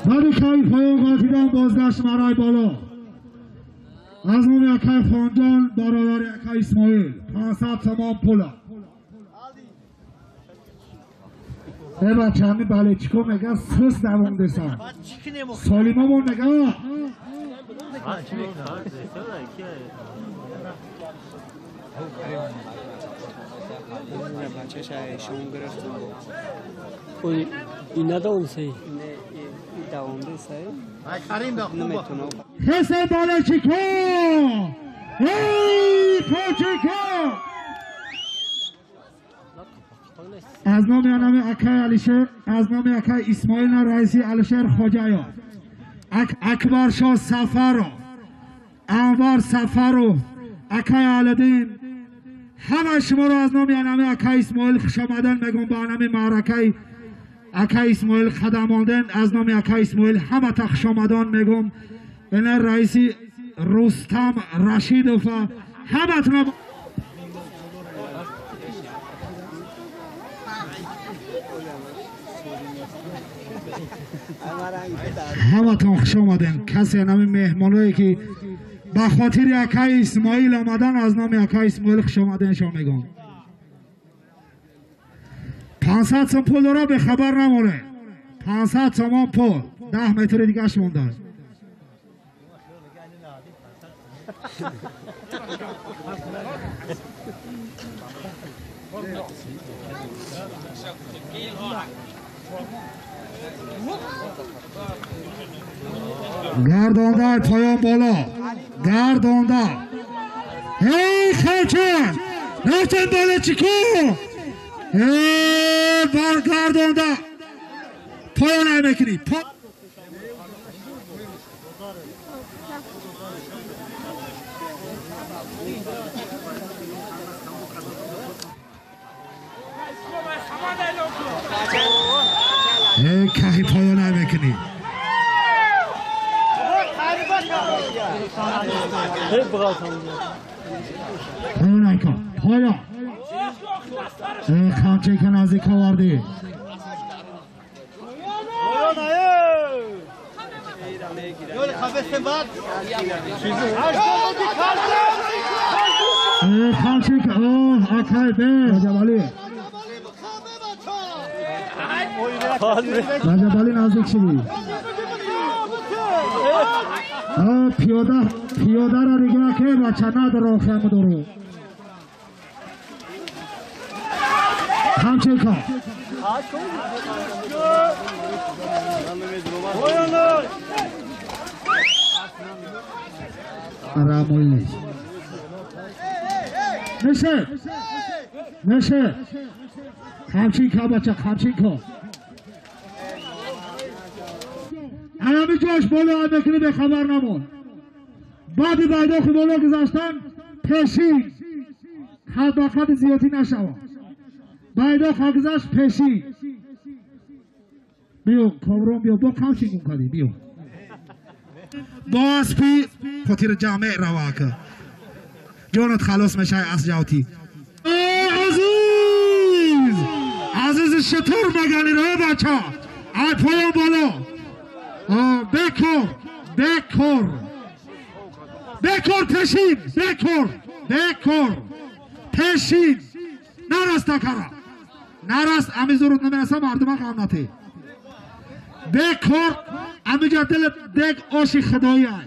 [SPEAKER 1] بعدی که پایان غلطیدن بازگشت مرای بالا از نام یکی خانجان برادر یکی اسماعیل 500 سامان پولا ای بچه همی بله چیکو میگه سوس دوانده سن سالیما بون میگه
[SPEAKER 3] اینا دوام سی
[SPEAKER 1] حسین بالا چیکو ای پاچیکو از نام اکای علیشیر از نام اکای اسماعیل رئیسی علیشیر خواجه اکبر شاه سفر انوار سفر اکای علدین همه شما رو از نام اکای اسماعیل خوش آمدن میگم به نام معرکه اکای اسماعیل خدماندن از نام اکای اسماعیل همه تا خوش آمدن میگم این رئیسی رستم رشیدوف همه تون همه تون خوش آمدن کسی نام مهمانایی که به خاطر اکای اسماعیل آمدن از نام اکای اسماعیل خوش آمدن شما میگم 500 سامان پول داره به خبر نمونه 500 سامان پول 10 متر دیگه اش مونده گردانده پایان بالا گردانده هی خلچن رفتن بالا چیکو گردانده پایان نمیکنی کهی پایان نمیکنی پایان نکن پایان خانچه که نزدیک آوردی خانچه که اکای به جوالی رجب علی نزدیک شدی پیاده را نگاه که بچه نداره خیمه دارو همچه کار رامویل نیست نشه همچین کار بچه همچین کار همی جاش بالا بکنی به خبر نمون بعدی بایداخ بالا گذاشتن پیشین خط با خط زیادی نشوه بایداخ گذاشت پیشین بیو کامرون بیو با کمچین کن کدی بیو باز پی خطیر جامع رواکه جانت خلاص میشه از جاوتی عزیز شطور مگنی رو بچه ای پایان بالا بکر پشین بکر پشین نرست نکره نرست امی ضرورت نمیرسه مردم قامناتی بکر امی جا دل دگ آشی خدایی های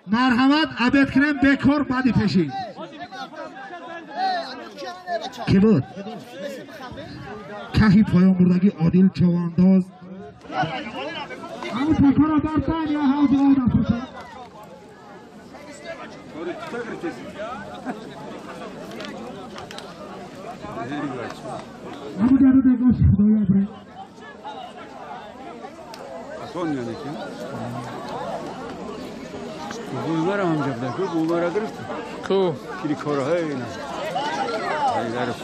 [SPEAKER 1] مرحمت عبید کنم بکر بعدی پشین کی بود؟ کهی پایان بردگی عادل چوانداز همون پکر برتن یا حوض آن افرسن همون جارو دگاش خدایی بره
[SPEAKER 7] اصلا یعنی که بولوار هم جب ده که بولوار گرفت
[SPEAKER 2] کو
[SPEAKER 7] کلی کارهای اینا گرفت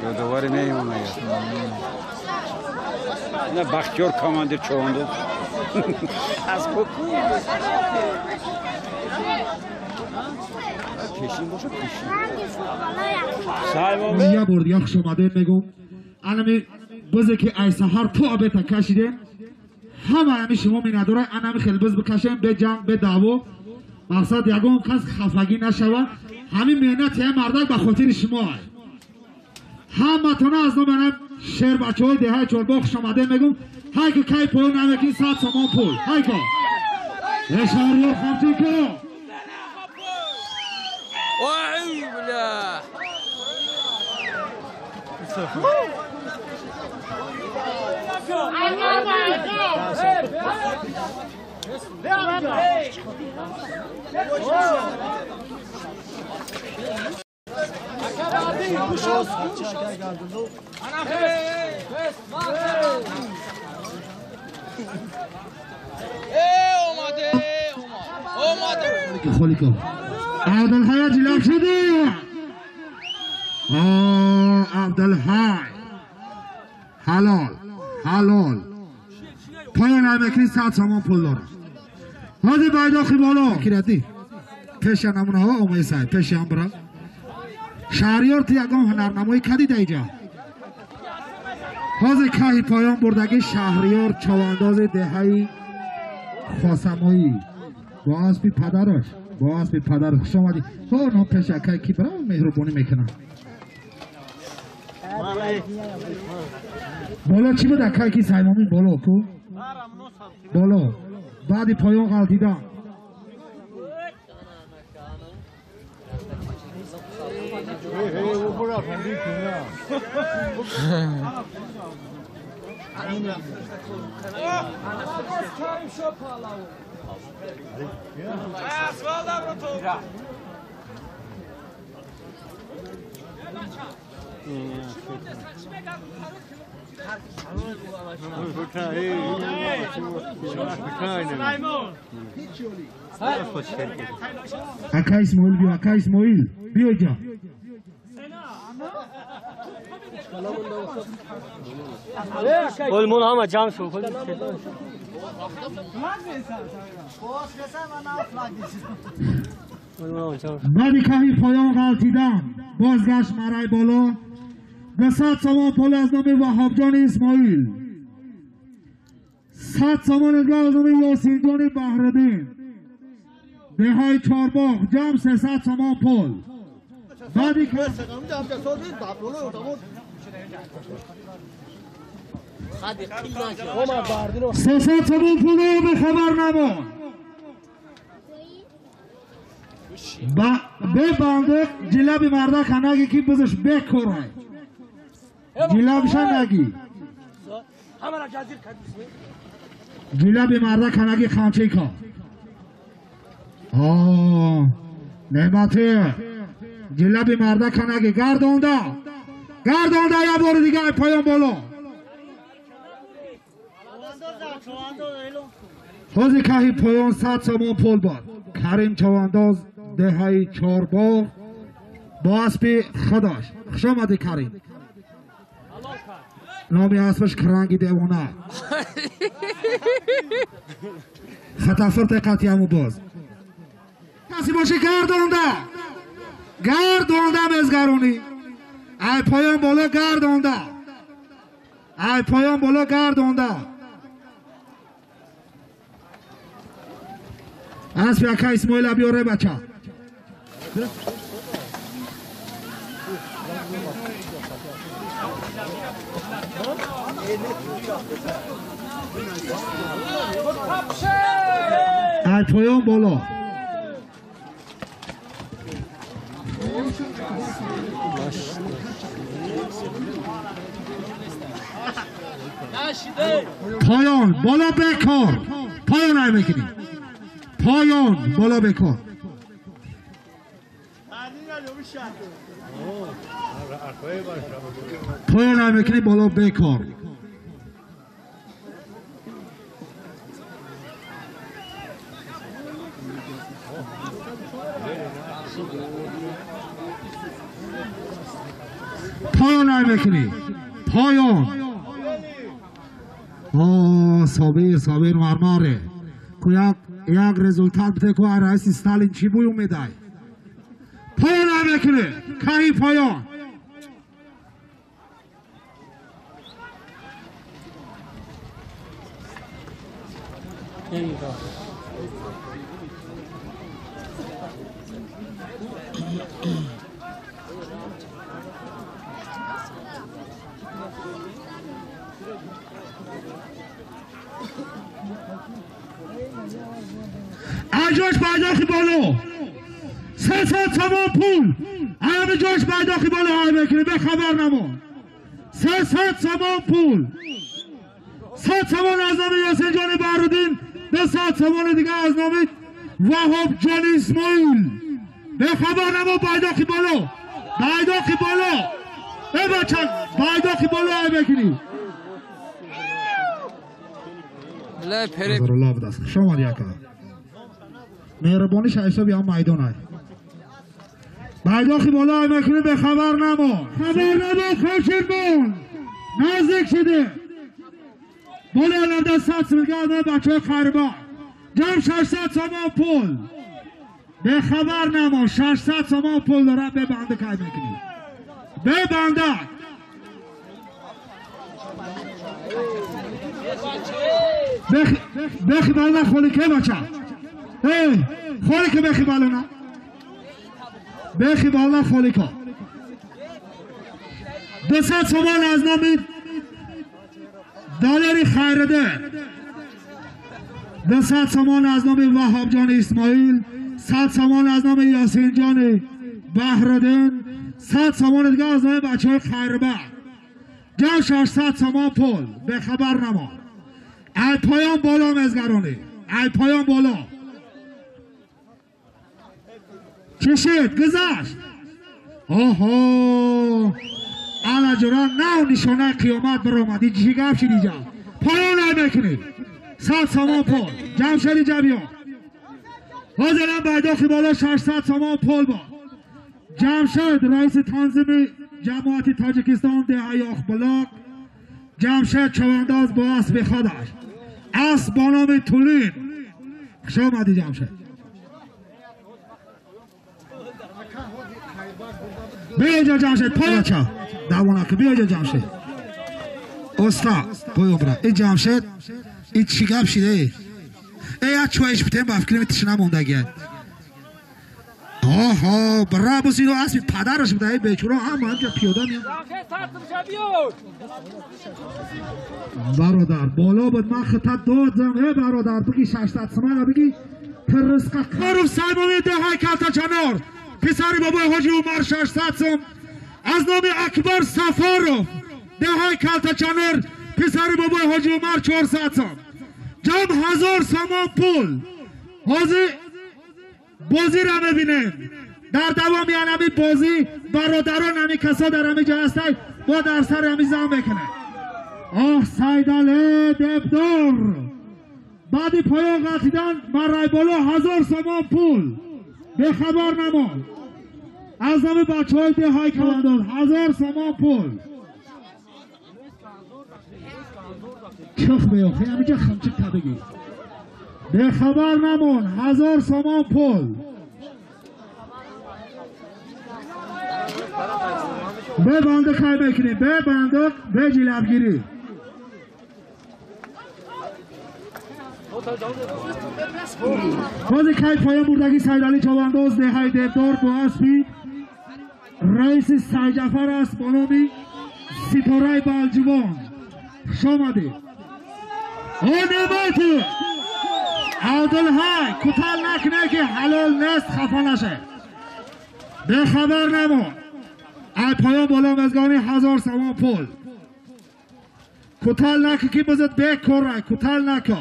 [SPEAKER 7] یا دوباره نیمان اگر نه بختیار کاماندر چواندو از بکو کشیم باشه کشیم سایمان
[SPEAKER 1] یه برد یخش اومده میگم انمی بزه که ای سهر تو آبه تا کشیده همه همی شما می نداره انمی خیلی بز بکشیم به جنگ به دعوا مقصد یکم کس خفگی نشوه همین مهنت یه مردک به خاطر شما همه تونه از نمینم شیر بچه های ده های چورباخش آمده میگم های که که پول نمیکنی 100 سامان پول های که اشاریو خمچی که
[SPEAKER 2] وای بلا
[SPEAKER 1] خالیکا عبدالحی جلاب شده عبدالحی حلال پایان نمیکنی 100 سامان پول داره هادی بایداخی بالا کردی پیش نمونه ها اومه سای پیش هم برا شهریار تی اگام هنرنمایی کدی دیجا هازی کهی پایان بردگی شهریار چوانداز دهی خاسمایی با اسبی پدرش خوش آمدی ها نام پیش اکای کی برا مهربانی میکنم بالا چی بود اکای کی سایمامی بالا کو بالا بعدی پایان غلطیدم اکا اسماعیل بیو جا
[SPEAKER 3] قول همه جمع شو
[SPEAKER 1] بعدی کهی پایان غلطیدم بازگشت مرای بالا به 100 سامان پول از نام وهاب جان اسماعیل 100 سامان از نام یاسین جان بهردین دهای چارباغ جمع 300 سامان پول بعدی که سه تمام پولو به خبر نمون به بانده جلابی مرده کنگی کی بزش بکره جلابش نگی جلابی مرده کنگی خانچه کن نعمتی جلابی مرده کنگی گردونده یا بار دیگه پایان بالا خوزی که پایان 100 تومان پول باد کریم چوانداز دهی 4 باغ با اسب خودش خوش آمدی کریم نامی اسبش کرنگی دیوانه خطافر تقاطی همو باز کسی باشه گردونده مزگرونی ای پایان بالا گردونده اسب یکا اسماعیل بیاره بچه ای پایان بالا پایان بالا بکار پایان های میکنی پایان بالا بکار پایان های میکنی بالا بکار پایان های میکنی پایان صابر مرماره که یک رزولتات بده که رئیس استالین چی بوی اومده پایان هم میکنه کهی پایان جوش بایداخی بالا 300 تومان پول همه جوش بایداخی بالا های بکنی به خبر نمون 300 تومان پول 100 تومان از نام یاسین جان بهرالدین به 100 تومان دیگه از نام وهاب جان اسماعیل به خبر نمون بایداخی بالا به بچن بایداخی بالا های بکنی حضر الله بدست شما دیگه مهربانی شایسته بیام میدان های بایداخی بالا های میکنی به خبر نما خوشیرمون نزدیک شده بالا علمده 100 سمگاه بچه های خیربا جمع 600 تومان پول به خبر نما 600 تومان پول داره ببنده که میکنی ببنده بخی بالا خولی که بچه خولی که بخی بالا نه بخی بالا خولی که 200 تومان از نامی دلاری خیرده 200 تومان از نامی وهاب جان اسماعیل 100 تومان از نامی یاسین جان بهرالدین 100 تومان دیگه از نامی بچه های خیربه جمع 600 تومان پول به خبر نما ای پایان بالا مزگرانی ای پایان بالا چشید گذشت الا جران نو نشانه قیامت برآمد چی گپ شدی جا پایان های بکنید 100 تومان پول جمع شدی جمعیان حاضران بایداخی بالا 600 تومان پول با جمع شد رئیس تنظیم جماعت تاجیکستان دهه اخبلاق جمشید چوانداز با اسب خودش اسب با نام تولین خوش آمدی جمشید بیا اینجا جمشید پای بچه دوانه که بیا اینجا جمشید استا پای برا این جمشید این چی گپ شده ای از چوهش بتیم بفکریم تیش نموندگه آها برای بسید و اسبی پدرش بده بیچاره هم همجا پیاده میاد برادر بالا بود من خطت داد زم برادر بگی 600 سمن بگی رزق کارو سایبوی ده های کلتا چنار پسری بابای حاجی عمر 600 سم از نام اکبر سفارو ده های کلتا چنار پسری بابای حاجی عمر 400 سم جمع 1000 سامان پول حاضی بازی را میبینه در دوام یعنی بازی برادران همی کسا در همی جا هسته با در سر همی زم بکنه آه سیداله دبدار بعدی پایان قطیدن برای بالا 1000 سامان پول به خبر نمان از نام بچه های ده های کلانداز 1000 سامان پول چخ بیاخی همیجا خمچه تبگی به خبر نمان 1000 سامان پول به بندق خواهی بکنیم به بندق به جلبگیری بازی که پایان بردگی سیدعلی چوانداز ده های دبدار با اسبی رئیس سیجفر است بانومی ستاره بلجوان شامده آنیمایتو عبدالحی کتل نکنه که حلال نیست خفا نشه به خبر نمان ای پایان بالا مزگانی 1000 سامان پول کتل نکه که بزد به کره کتل نکه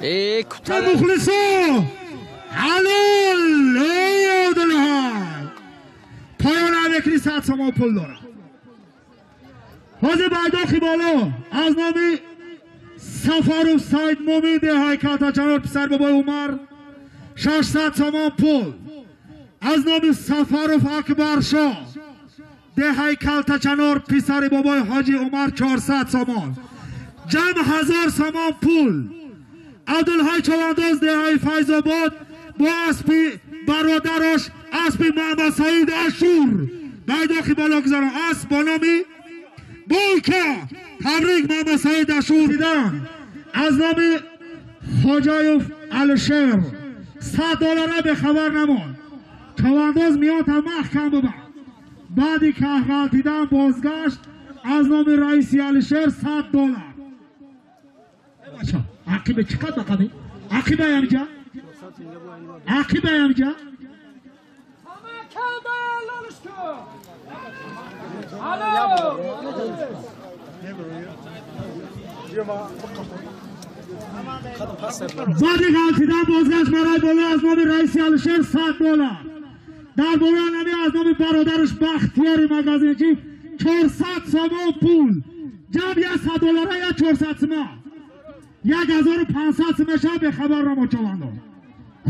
[SPEAKER 2] ای کتل
[SPEAKER 1] مخلصو حلال ای عبدالحی پایان اوکری 100 سامان پول داره حاضر بایداخی بالا از نامی سفر و سید مومین ده های کلتا چنار پسر بابای عمر 600 سامان پول از نام سفر و اکبر شاه ده های کلتا چنار پسر بابای حاجی عمر 400 سامان جمع 1000 سامان پول عبدالحی چوانداز ده های فیض آباد با اسبی برادرش اسبی محمد سعید اشور بایداخی بالا گذارم اسب با نامی بولکا تبریک محمد سعید اشور دیدن از نام خاجایوف الشهر 100 دلار به خبر نمان چوانداز میاد تا محکم ببن بعدی که غلطیدن بازگشت از نام رئیسی الشهر 100 دلار بچه عقیبه چقدر بقیده عقیبه همجا عقیبه همجا بعدی غلطیدن بازگشت مرای بالا از نام رئیسی الشهر 100 دلار در بالا نمی از نام برادرش بختیاری مگزینچی 400 سامان پول جمع یا 100 دلار یا 400 سامان 1500 سامان به خبر را مچواندم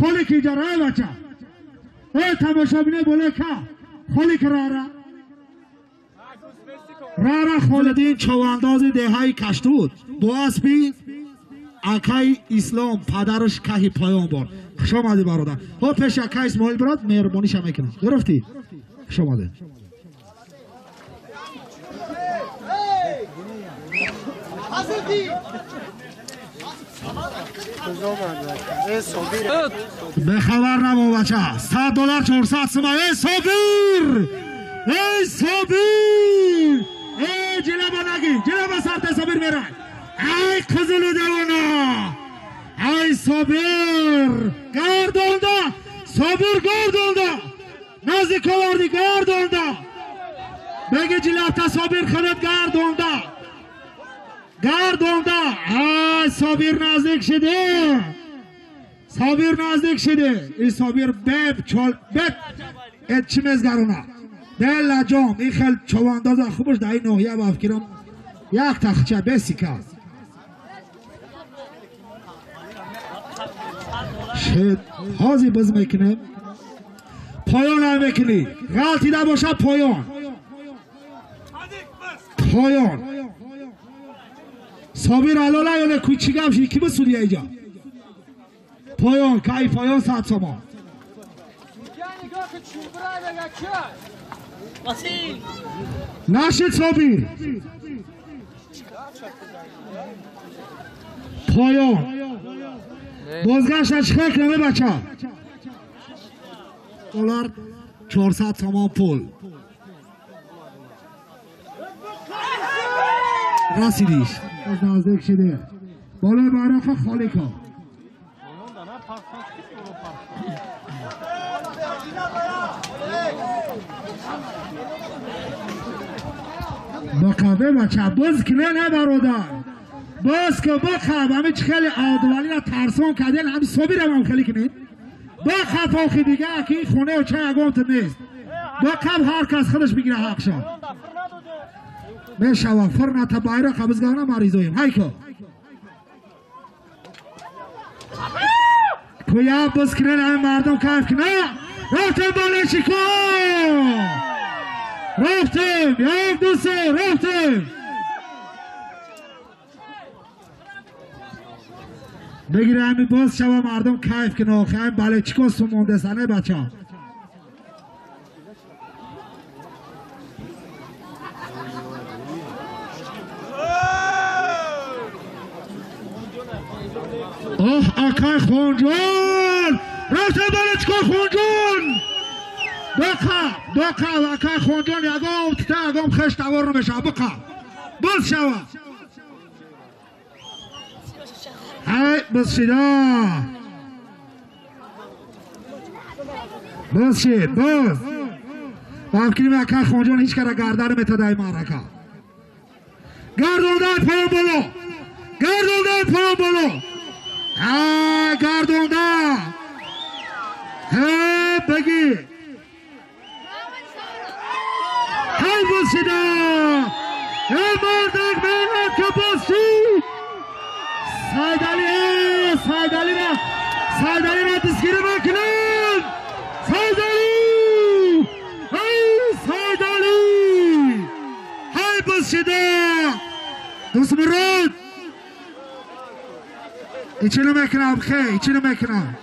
[SPEAKER 1] خالی که جرای بچه ای تماشا بینه بوله که خالی که را خالدین چوانداز ده های کشتود با اسبی اکای اسلام پدرش که پایان بار خوش آمدی برادر ها پیش اکای اسماعیل براد مهربانی شما میکنم گرفتی خوش آمده به خبر نمو بچه 100 دلار 400 سوم ای صابر ای صابر ای جلبه نگی جلبه سرت صابر میره ای قزل دوانا ای صابر گردونده صابر گردونده نزدیک آوردی گردونده بگی جلبه صابر خودت گردونده ای صابر نزدیک شده صابر نزدیک شده ای صابر بب چال بب ات چی مزگرونه دل لجام این خیلی چوانداز خوبش در این ناحیه بافکرم یک تخچه بسی که شد حاضی بز میکنیم پایان هم میکنی غلطی ده باشه پایان صابر علاله یا نکوی چی گمشی کی بسودی ایجا پایان که ای پایان 100 سامان نشد صابر پایان بازگشت چیکار کنه بچه دلار 400 تومان پول رسیدیش از نزدیک شده بالای بیرق خالی کن بقبه بچه باز کنه نه برادر باز که بخب همه چی خیلی آدوالی را ترسان کردین همه صبی رو هم خیلی کنید بخب آخی دیگه که این خونه و چه اگامت نیست بخب هر کس خودش بگیره حق شد میشوه فرنه تا بایره قبضگانه مریضویم های که کویا باز کنه همه مردم کیف کنه رفتم بالا شکار رفتم یک دو سه رفتم بگیره همین باز شما مردم کیف کنه آخه همین بله چیکار سمونده سنه بچه ها آه اکای خونجون رفتم بله چیکار خونجون بقا اکای خونجون یگام تیتا یگام خشت دوار رو بشه بقا باز شما های باز شده باز شد باز بافکنیم اکای خونجون هیچ کاره گردن متدای معرکه گردون دای پایان بلو گردون دای پایان بلو های گردون دای های بگی های باز شده های مردک مهنت که باز شد سایدالی را دستگیری بکنن سایدالی های باز شده دوست مراد ایچی نمیکنم خیلی ایچی نمیکنم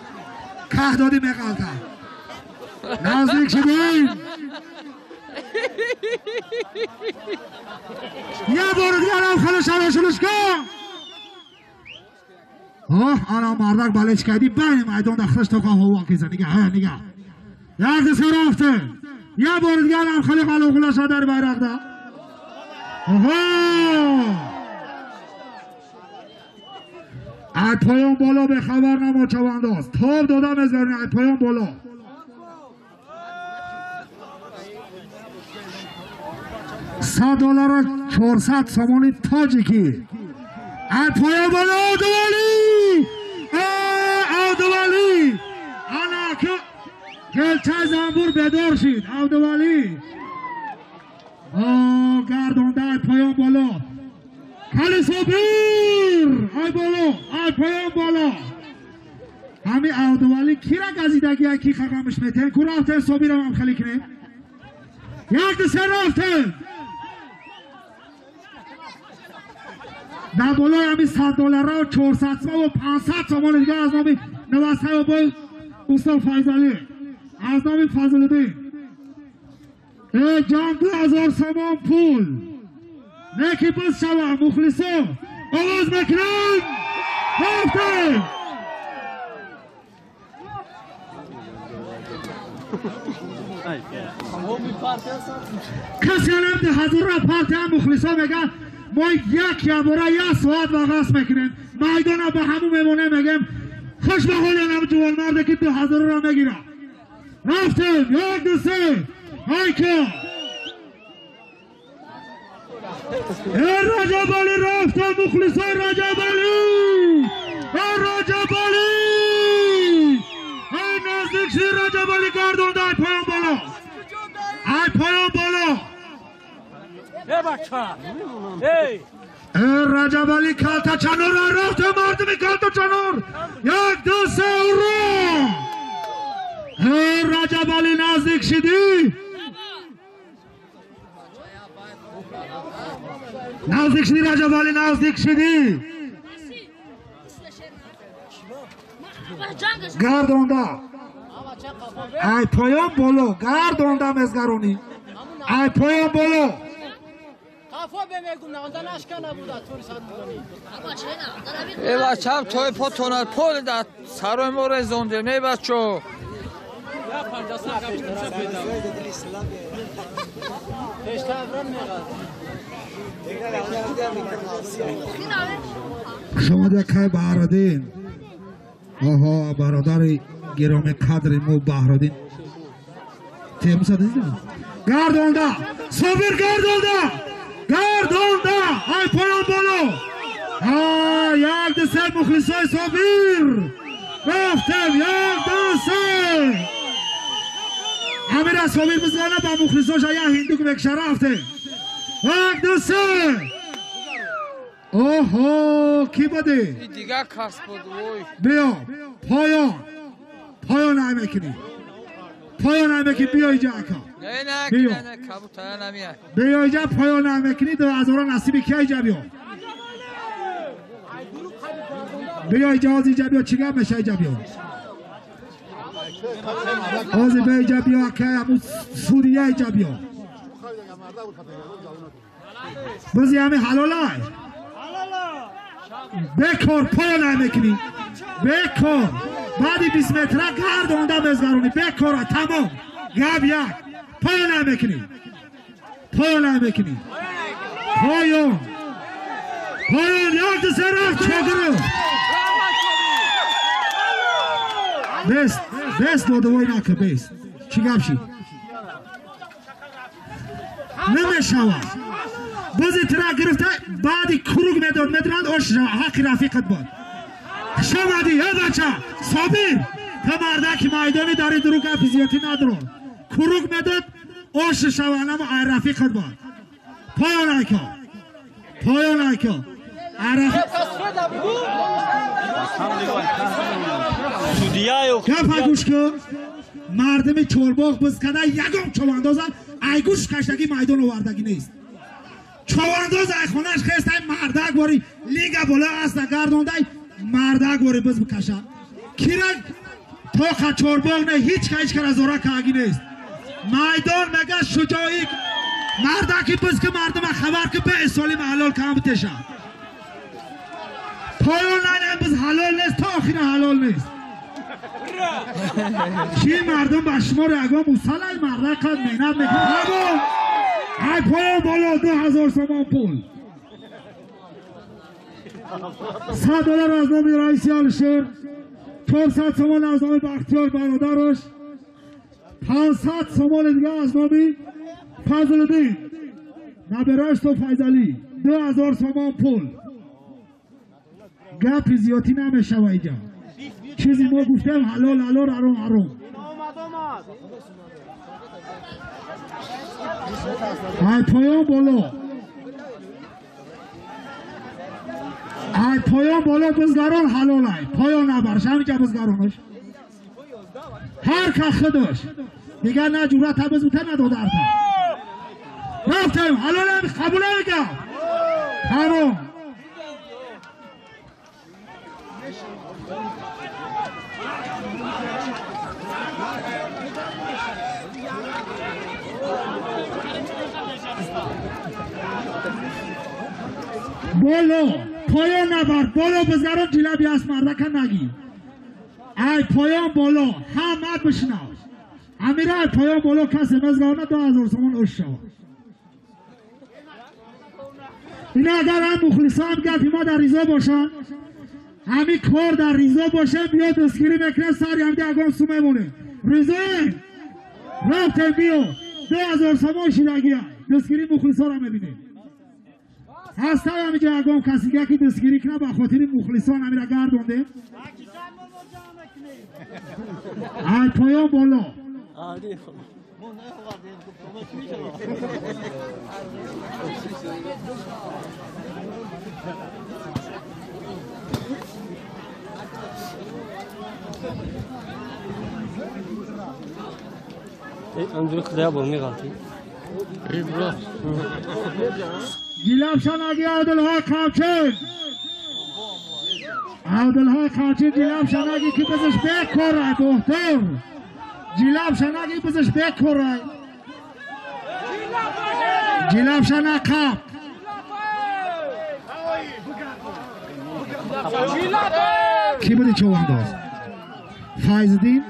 [SPEAKER 1] که دادی میقلده نزدیک شدیم یه بار دیگر هم خلش کن آنا مردک بلش کردی بین میدان دختش تو که هوا کیزه نگه یک دسته رفته یه بار دیگر هم خلی قلوقلش ها در بیرق ده ای پایان بالا به خبر نما چوانداز تاب دادم از برنی ای پایان بالا $100 400 سامانی تاجیکی ای پایان بالا آدوالی انا که گلچه زنبور بدار شید آدوالی گردانده ای پایان بالا کلی صبیر ای بالا ای پایان بالا همی آدوالی کی را گزیدگی های کی خقمش میتین کو رفته صبیر هم خیلی کنه یک دسته رفته در بالای همی $100 و 400 و 500 سامان دیگه از نامی نوسته و باید استاد فیضالی از نامی فضل‌الدین جان 2000 سامان پول نکی بس شوه مخلصا آواز بکنن رفته کسی نمده حضور را پارتی هم مخلصا میگن ما یک یباره یک ساعت وقت میکنیم میدان به همون میمونه میگیم خوش به حال هم جوان مرده که 2000 را میگیره رفتیم یک دو سه های که رجبالی رفتم مخلصای رجبالی رجبالی نزدیک شی رجبالی گردونده ای پایان بالا ای پایان بالا رجبالی کلتا چنور را رفته مردمی کلتا چنور یک دو سه رو رجبالی نزدیک شدی نزدیک شدی رجبالی نزدیک شدی گردونده ای پایان بالا گردونده مزگرونی ای پایان بالا
[SPEAKER 2] ای بچه هم توی پا تونر پول داد سروی مو رزونده می بچه
[SPEAKER 1] شما دکه بهرالدین آها برادر گرامی قدر مو بهرالدین تیم سادیدیم گردونده صابر گردونده ای پایان بالو یک دسته مخلصای صابر رفتم یک دسته امیر از صابر بزنه با مخلصاش یا هندوک بکشه رفته یک دسته اوهو کی بده
[SPEAKER 2] این دیگه کس بود
[SPEAKER 1] بیا پایان نمیکنی بیا اینجا اکا
[SPEAKER 2] نه کبوتر نمیاد
[SPEAKER 1] بیا اینجا پایان نمیکنی 2000 نصیب کی اینجا بیا اینجا از اینجا بیا چیگه میشه اینجا بیا از اینجا بیا که همون سوریه اینجا بیا بازی همه حلالای بکار پایان نمیکنی بکار بعدی 20 متره گردونده بزگرونی بکار تمام گب یک پایان نمیکنی پایان یک دسته رفت چاگرو بست دودوی نکه بست چی گب شی نمیشوه بازی ترا گرفته بعدی کروگ میدرند اوش حق رفیقت بود شمادی یا بچه صابر تا مرده که مایدانی داری دروگ فیزیاتی ندارن کروگ میداد اوش شوانه ما ای رفیقت بود پایان ایکا گفت گوش کن مردم چورباغ بزکنه یکم چواندازن ای گوش کشتگی میدان وردگی نیست چوانداز ای خونش خیسته مردک باری لیگ بالا است گردونده مردک باری بز بکشه کیرک تا چورباغ نه هیچ که از اورا کاگی نیست میدان مگه شجاعی مردکی بز که مردم خبر که به اصالی محلال کام بتشن پایان نه بز حلال نیست تا آخیر حلال نیست چی مردم بشمار اگه موسال ای مردک قد مینت میکنه ای پایان بالا 2000 سامان پول $100 از نامی رئیسی آلشیر 400 سامان از نامی بختیار برادرش 500 سامان دیگه از نامی فضل الدین نبرشت و فیضلی 2000 سامان پول گپ زیادی نمیشه و اینجا چیزی ما گفتم حلال حرام ای پایان بالا بزگران حلال ای پایان نبرش همینجا بزگرانش هر که خودش دیگر نه جورت هم بزبوته نداده رفتم حلال هم قبول نمیگم تمام بالا پایان نبر بالا بزران جلبی از مردکن نگی ای پایان بالا همه بشنو امیره ای پایان بالا کسی مزگارنه 2000 سامان اوش شود این اگر هم مخلصا هم گفت ما در ریزا باشن همی کار در ریزا باشه بیا دستگیری میکنه سری هم دیگه سومه مونه ریزا رفتن بیا 2000 سامان شیدگی دستگیری مخلصا را میبینه هسته همیجا اگام کسی که دستگیری کنه با خاطر مخلصان همیره گردونده ای پایان بالا
[SPEAKER 3] اونجوری خدا با میگفتی
[SPEAKER 1] گیلم شنگی عبدالحق قاچین گیلم شنگی که بزش بکره بختر گیلم شنگی بزش بکره گیلم شنگ قاب کی بودی چوانداز؟ فایزدین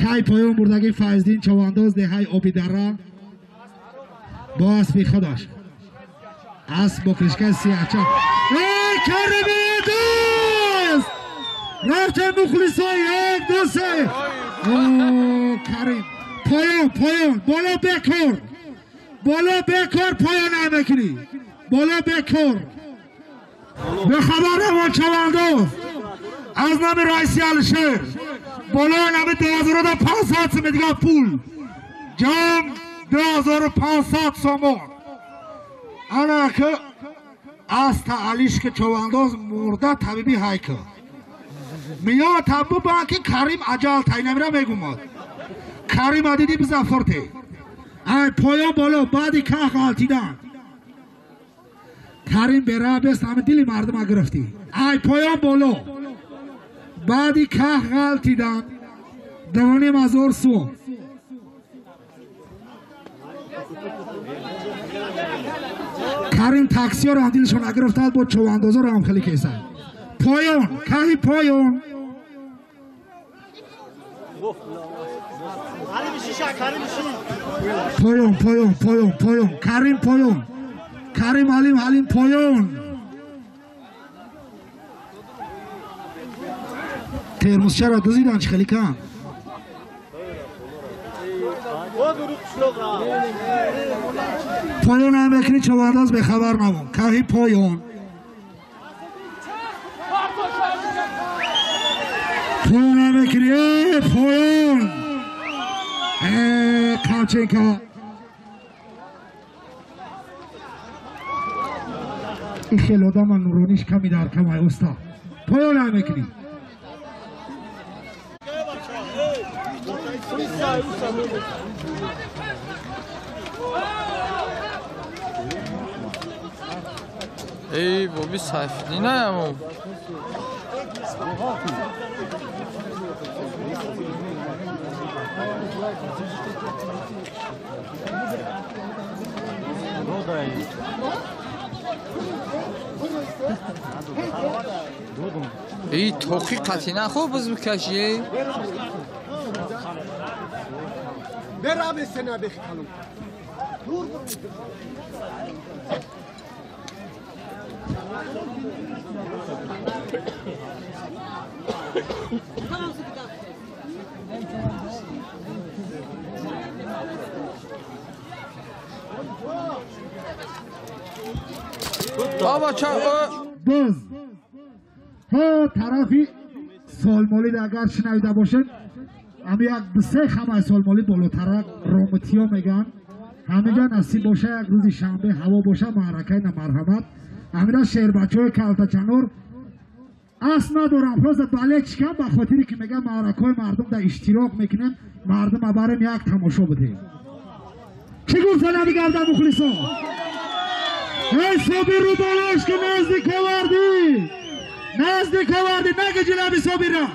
[SPEAKER 1] کای پایان بردگی فایزدین چوانداز دهای آبی دره با اسبی خودش اسب با کشکش سیاه چپ ای کریم دوست رفت مخلصا یک دو سه کریم پایان بالا بکر پایان نمیکنی بالا بکر به خبر ما چوانداز از نام رئیسی الشهر بالا نام 2500 میدگاه پول جام 2500 سومون انا که از تعلیش که چوانداز مرده طبیبی های که میاد تبو با که کریم عجال تایی نمیره میگومد کریم عدیدی بزفرته ای پایان بالا بعدی که غالتیدن کریم بره بست همه دلی مردم گرفتی ای پایان بالا بعدی که غالتیدن دوانی مزار سو کریم تاکسی رو هم دیلشون نگرفتد با چواندازا رو هم خیلی کیسه پایان کهی پایان پایان کریم حلیم پایان ترمز چرا دزیدن خیلی کم پایان هم بکنی چوانداز به خبر نمون کهی پایان هم بکنی پایان کاچنکا این خیلی آدم نورانیش کمی در کمای استا پایان هم بکنی
[SPEAKER 2] ای بابی صفتی نه امو ای توقی قطعی نه خوب بز بکشی
[SPEAKER 4] برا بسنا بخی خانم
[SPEAKER 2] بابا چا
[SPEAKER 1] باز ها طرفی سالمالید اگر شنیده باشد امی یک بسه خمه سالمالید بالاتر رومتیا میگن همینجا نصیب باشه یک روزی شنبه هوا باشه معرکه نمرحمت همینجا شهر بچه های کلتا چنور اصلا ندارم پس بله چکم به خاطری که میگه معرکه های مردم در اشتراک میکنن مردم برم یک تماشا بده چی گفتن نمی گردن مخلصا ای صابر رو بالاش که نزدیک آوردی نگه جلبی صابر را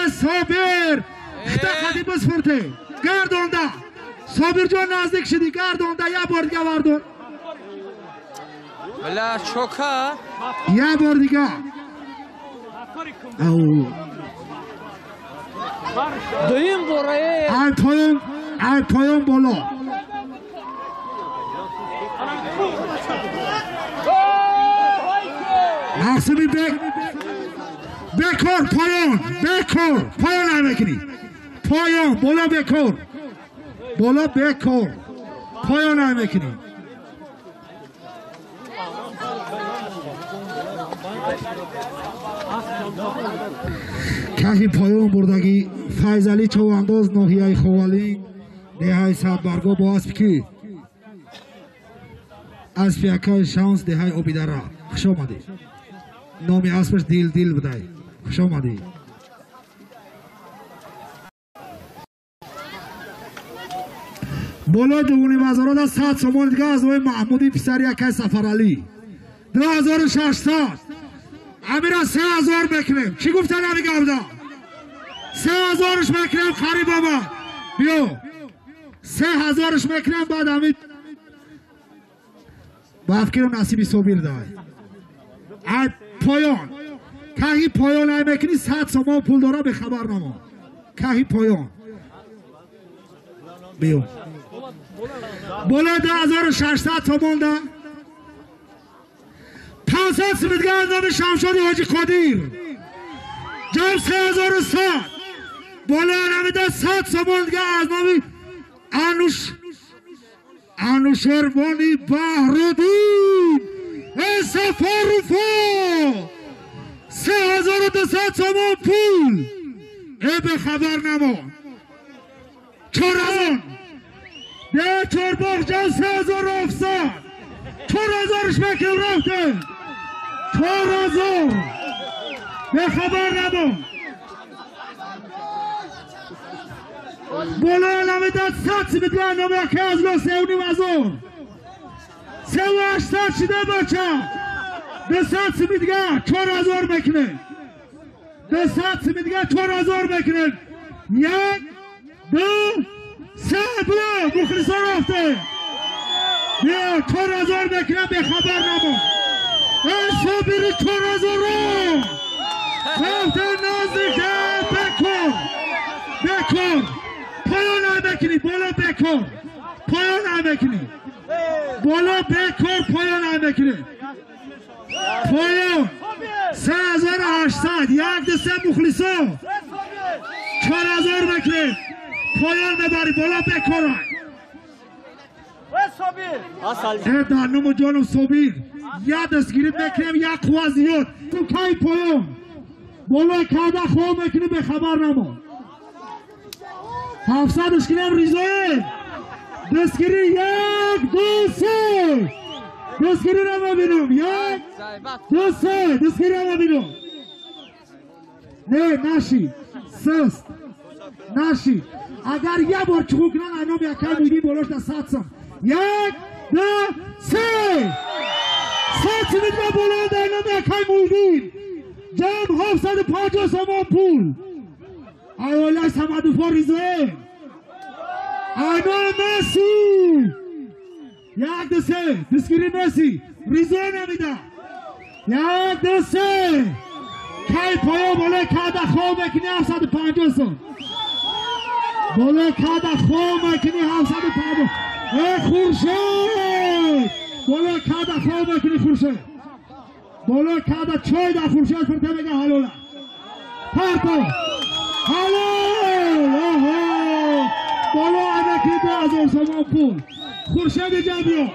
[SPEAKER 1] صابر خدا خدی بسپرته گردونده صابر جان نزدیک شدی گردونده یه بار دیگه وردون
[SPEAKER 2] بلا چوکا
[SPEAKER 1] یه بار دیگه او
[SPEAKER 2] دویم باره
[SPEAKER 1] ای پایان بالا محسوبی بکر پایان نمیکنی پایان بالا بکر پایان نمیکنی کهی پایان بردگی فیضعلی چوانداز ناحیه خوالی دههای صدبرگاه با اسب کی اسب یکای شانس دههای آبی دره خوش آمدی نامی اسبش دیل بدهی خوش آمدی بالا دوونی مزارات از 100 سومال دیگه از آقای محمودی پسر یکای سفرعلی 2600 امیرا 3000 بکنیم چی گفتن نمیگه ابدا 3000ش بکنیم خری بابا بیا 3000ش بکنیم بعد امید با افکرم نصیبی صبیر دای پایان کهی پایان های میکنی 100 تومان پول داره به خبر نما کهی پایان بیو بالا 2600 تومان ده 500 سمیدگه از نام شمشاد حاجی قادیر جمع 3100 بالا نمیده 100 تومان دیگه از نام انوشروانی بهرالدین سفاروفا 3200 تومان پول ای به خبر نما 4000 ده چارباخ جان 3700 4000ش بکن رفته 4000 به خبر نما بالا نمیداد 100 سمیدگاه نامه که از گاه 3,500 3,800 شده بچه به 100 سمیدگاه 4000 بکنه به 100 سمیدگاه 4000 بکنه 1 2 3 بلا مخلصا رفته بیا 4000 بکنه به خبر نما ایسا بیری 4000 رو رفته نزدیکه بکن پایان های بکنی بالا بکن پایان های بکنی بالا بکن پایان های بکنی پایان 3800 یک دسته مخلصا 4000 بکنی پایان ببری بالا بکن ای درنم جانم صبیر یک دستگیری بکنیم یک قوه زیاد تو که پایان بالا کده خواه بکنی به خبر نما 700 کنم ریزه دستگیری 1 2 3 دستگیری رو ببینم 1 2 3 دستگیری رو ببینم نه نشی سست نشی اگر یه بار چکو کنن اینام یکی مویدی بلاش در 100 سم 1 2 3 100 سمیت و بالا در اینام یکی مویدی جمع 750 تومان پول ایوالای سمدوفا ریزه اینا مسی 1 2 3 دستگیری مسی ریزه نمیده 1 2 3 کی پایا بالا کده خواه بکنی 750 سال بالا کده خواه بکنی 750 ای خورشید بالا کده خواه بکنی خورشید بالا کده چای در خورشید فرته بگه حلوله پرتا حلال آها بالا عدکی 2000 تومان پول خورشید ایجا بیا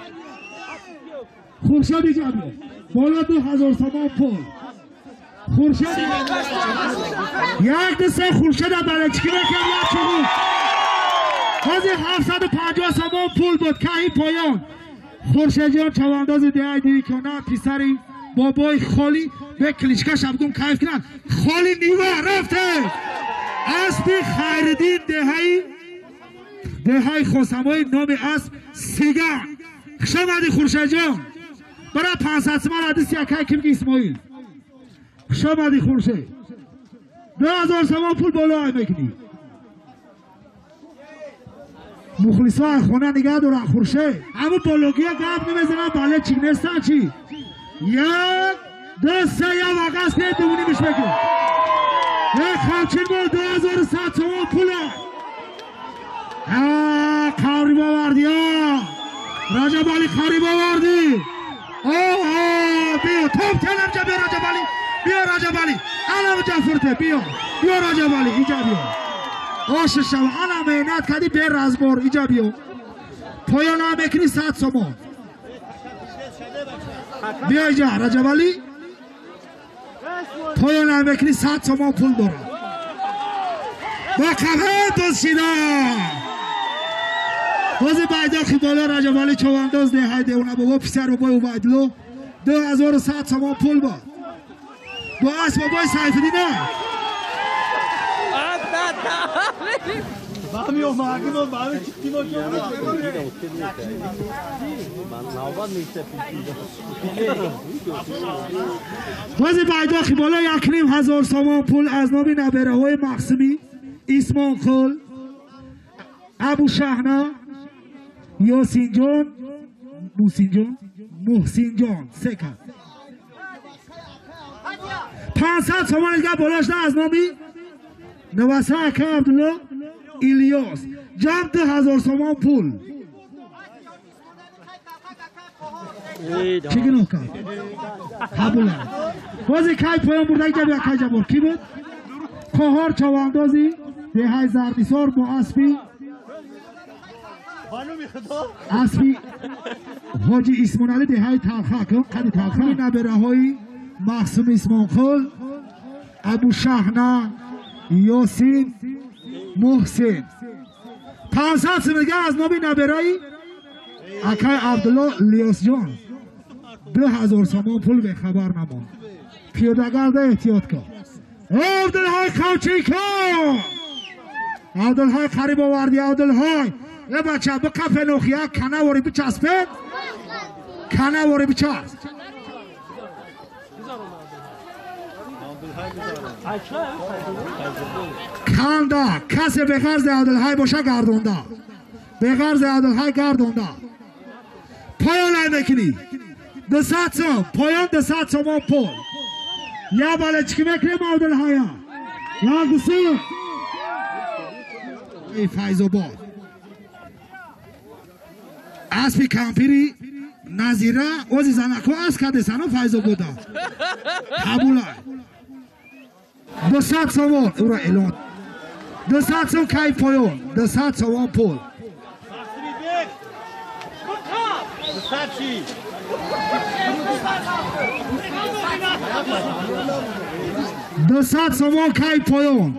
[SPEAKER 1] خورشید ایجا بیا بالا 2000 تومان پول خورشید یک دسته خورشید برای چکی بکن یک چهود بازی 750 تومان پول بود که این پایان خورشید جان چوانداز دیگه دیگه کنه پیسری بابای خالی به کلیچکا شبگون کیف کنن خالی نیوه رفته اسب خیردین دهی خسمای نام اسب سیگا شمدی خورشید جان برای 500 سمان حدیث یکی که میگه اسماعیل شمدی خورشید 2000 تومان پول بالا های میکنی مخلصا خونه نگه دارن خورشید اما بالوگی گپ نمیزنن بالا چی نستن چی 1 2 3 یا واقعا که دوونی میش بکن یک خمچین بار 2100 تومان پوله خاری باوردی رجب علی خاری باوردی بیا توب تلم جا بیا رجب علی بیا رجب علی علم جفرته بیا رجب علی اینجا بیا آش شو علم مهنت کردی بیر رزبار اینجا بیا پایان هم بکنی 100 تومان بیا اینجا رجب علی پایان هم بکنی 100 تومان پول داره با کفه دستیده بازی بایداخی بالا رجب علی چوانداز ده هایده اونه بابا پیسر بابای اوبایدلو 2100 تومان پول با اسب بابای سیفدی نه
[SPEAKER 3] Bamıyor mağdur ol, bana çıktı mı hocam?
[SPEAKER 1] بازی بایداخی بالا 1,500 تومان پول از نام نبره های مقسمی اسمان خل ابو شهنا محسن جان سکر 500 تومان دیگه بالاش نه از نامی نواسه اکا عبدالله ایلیاس جمع 2000 تومان پول چی گناه کرد؟ قبول هم بازی کای پایان بردن جبی اکای جبور کی بود؟ کهار چواندازی دههای زرنیسار با اسبی حاجی اسمان علی دههای تلخه کن قدی تلخه نبره های محسوم اسمان خل ابو شهنه یاسین محسن 500 سمگه از نامی نبرهی اکای عبدالله لیاس جان 2000 تومان پول به خبر نمان پیاده‌گرد احتیاط کن عبدالهای کوچی کن عبدالهای قریب آوردی عبدالهای یه بچه با کف نوخیه کنه واری بچسبید کنه واری بچسب کنده کسی به غرض عبدالهای باشه گردونده به غرض عبدالهای گردونده پایان های میکنی 200 تومان پایان 200 تومان پول یا بالا چکی میکنیم عبدالهای یا دوسته ای فیض آباد اسبی کمپیری نظیره اوزی زنکو از کده سنو فیض آباده قبول های 200 تومان او را اعلان 200 تومان کای پایان 200 تومان پول 200 تومان کای پایان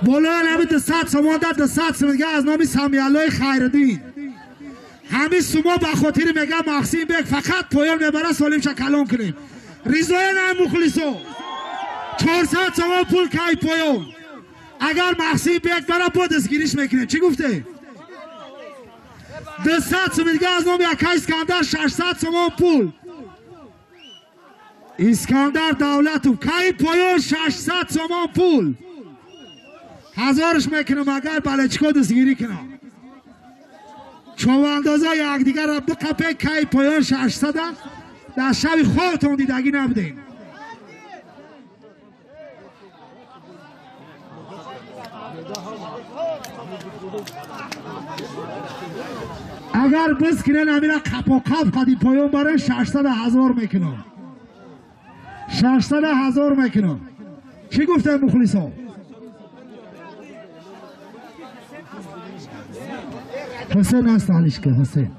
[SPEAKER 1] بالا نمی 200 تومان داد 200 میگه از نامی سمیعالله خیردین همین سوما به خاطر میگه محسین بیگ فقط پایان میبره سالیم کلام کنیم ریزای نه مخلصو 400 تومان پول کای پایان اگر محسین بیگ برای با دستگیریش میکنه چی گفته 200 میگه از نامی اکای اسکندر 600 تومان پول اسکندر دولتو کای پایان 600 تومان پول هزارش میکنم اگر بلچکو دستگیری کنم چواندازا یک دیگر را بقپه کای پایان 600 در شب خودتون دیدگی نبودین اگر بس کنن امیره کپا کپ قدی پایان بره 600,000 میکنم 600,000 میکنم چی گفته مخلص ها حسین هست حالیش که حسین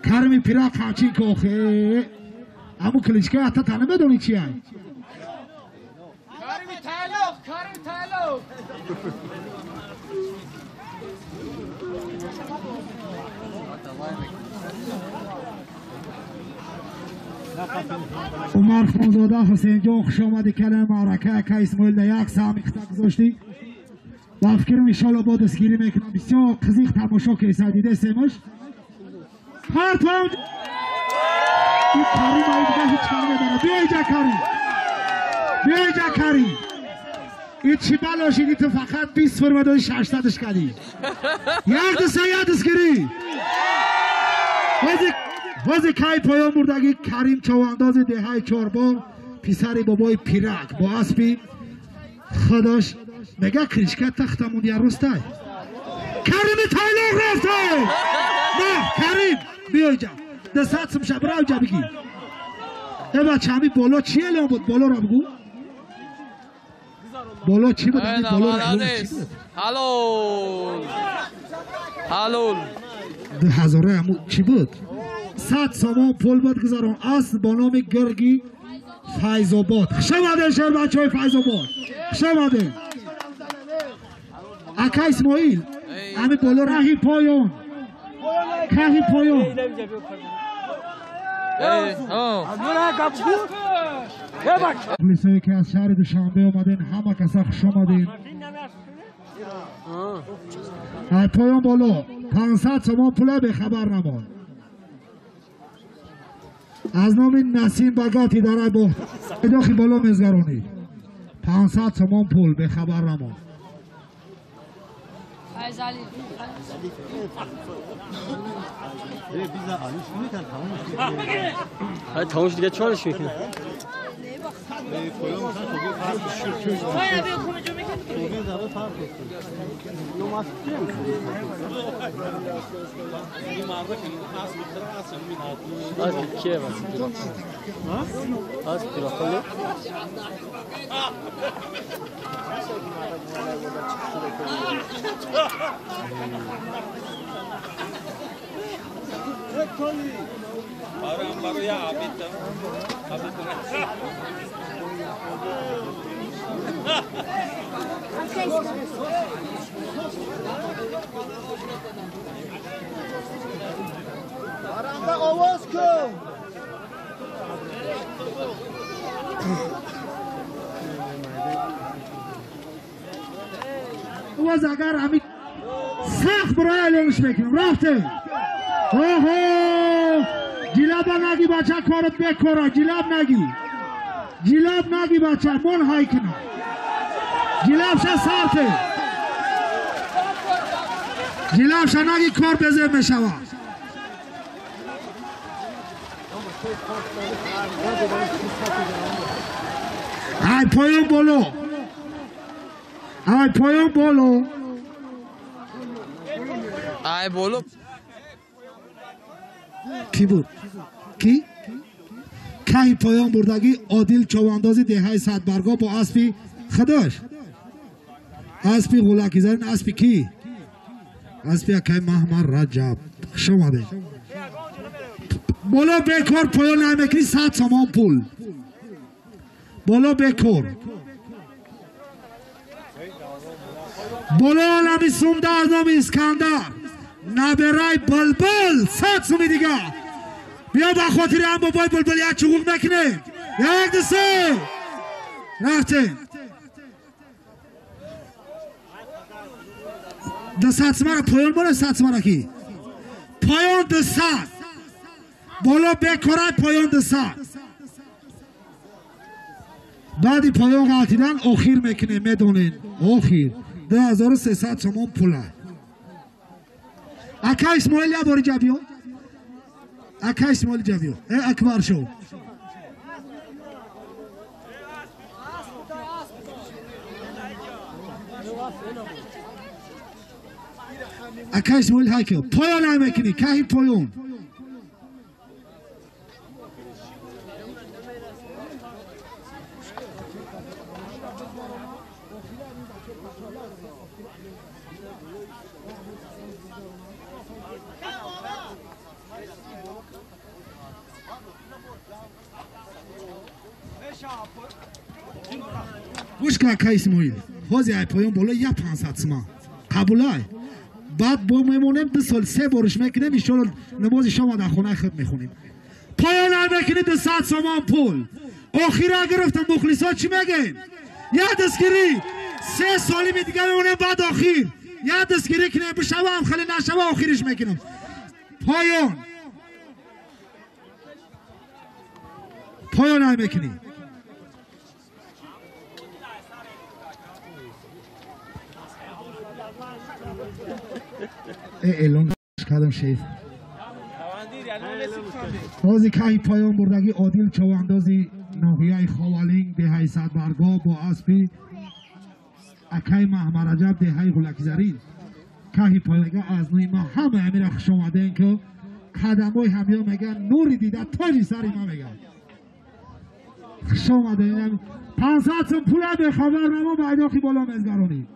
[SPEAKER 1] کرمی پیراک همچین که آخه امو کلیچکه حتی تنه بدونی چی هست
[SPEAKER 2] کرمی تعلق
[SPEAKER 1] عمر خانزاده حسین جان خوش آمدی کلم معرکه که اسماعیل ده یک سهم اخته گذاشتی و فکرم انشالله با دستگیری میکنم بسیار قزیق تماشا که ایسا دیده سیمش هر پاوند این کریم های دیگه هیچ کاری نداره بیا اینجا کریم بیا اینجا کریم این چی بلاشیدی تو فقط 20 فرمه دادی 600ش کردی یک دسته یک دستگیری وزی کای پایان مردگی کریم چوانداز دههای 4 بار پیسر بابای پیرک با اسبی خداش میگه کریشکت تختمون یه روستای کریم تایلوغ رفته نه کریم بیا اینجا 200 سم شب راو جا بگی ای بچه همی بالا چی الان بود بالا را بگو بالا چی بود بالا را چی بود
[SPEAKER 2] حلول
[SPEAKER 1] 2000 همون چی بود 100 سامان پول بود گذارم اصل با نام گرگی فیض آباد خوش آمده شهر بچه های فیض آباد خوش آمده اکا اسماعیل همین بالا رهی پایان کهی پایان پلیسایی که از شهر دوشنبه آمدین همه کسا خوش آمدین پایان بالا 500 تومان پوله به خبر نمان از نام نسیم بگاتی داره با اداخی بالا میزگرانی 500 تومان پول به خبر نمان
[SPEAKER 6] فیضلی
[SPEAKER 3] تمامش دیگه چالش میکنه از کیه از پیراخونه
[SPEAKER 4] Aranda ovoz kıl.
[SPEAKER 1] باز اگر همین سخت برای اعلامش میکنم رفته اوه جلاب نگی بچه کارت بکره جلاب نگی بچه من های کنم جلابش سرته جلابش نگی کار بزر میشوه های پایون بولو
[SPEAKER 2] ای بولو
[SPEAKER 1] کی بود؟ کی پایان بردگی عادل چواندازی دههای صد برگاه با اسبی خداش اسبی غلکی زرین اسبی کی؟ اسبی اکی محمد رجب شما ده بالا بکار پایان نمیکنی 100 سامان پول بالا بکار بالا عالمی سومده از نام اسکندر نبرای بلبل 100 سومی دیگه بیا با خاطر هم بابای بلبل یک چقوق نکنه یک دو سه رفته 200 سمره پایان بالا 100 سمره کی پایان 200 بالا بکارای پایان 200 بعدی پایان قاطیدن آخیر میکنه میدونین آخیر 2300 سومان پوله اکا اسماعیل یا باری جابیو اکا اسماعیل جابیو اکبر شو اکا اسماعیل های که پایان های میکنی که پایان گوش که اکا اسماعیل خوزی های پایان بالا یا 500 سما قبول های بعد با میمونیم 2 سال 3 بارش میکنیم ایشالا نماز شما در خونه خود میخونیم پایان های میکنیم 200 سامان پول آخیر ها گرفتم مخلیص ها چی میگن یا دستگیری 3 سالی می دیگه میمونیم بعد آخیر یا دستگیری کنیم بشوه هم خیلی نشوه آخیرش میکنیم پایان های میکنیم اعلان کردم شیف بازی که پایان بردگی عادل چواندازی ناحیه خوالینگ دههای صد برگاه با اسبی اکی محمد رجب دههای غلکی زرین که پایان از نوی ما همه امیر خوش آمدین که قدمای همیا میگن نوری دیده تاجی سری ما میگن خوش آمدین 500 سم پوله به خبر نما بایداخی بالا مزگرانی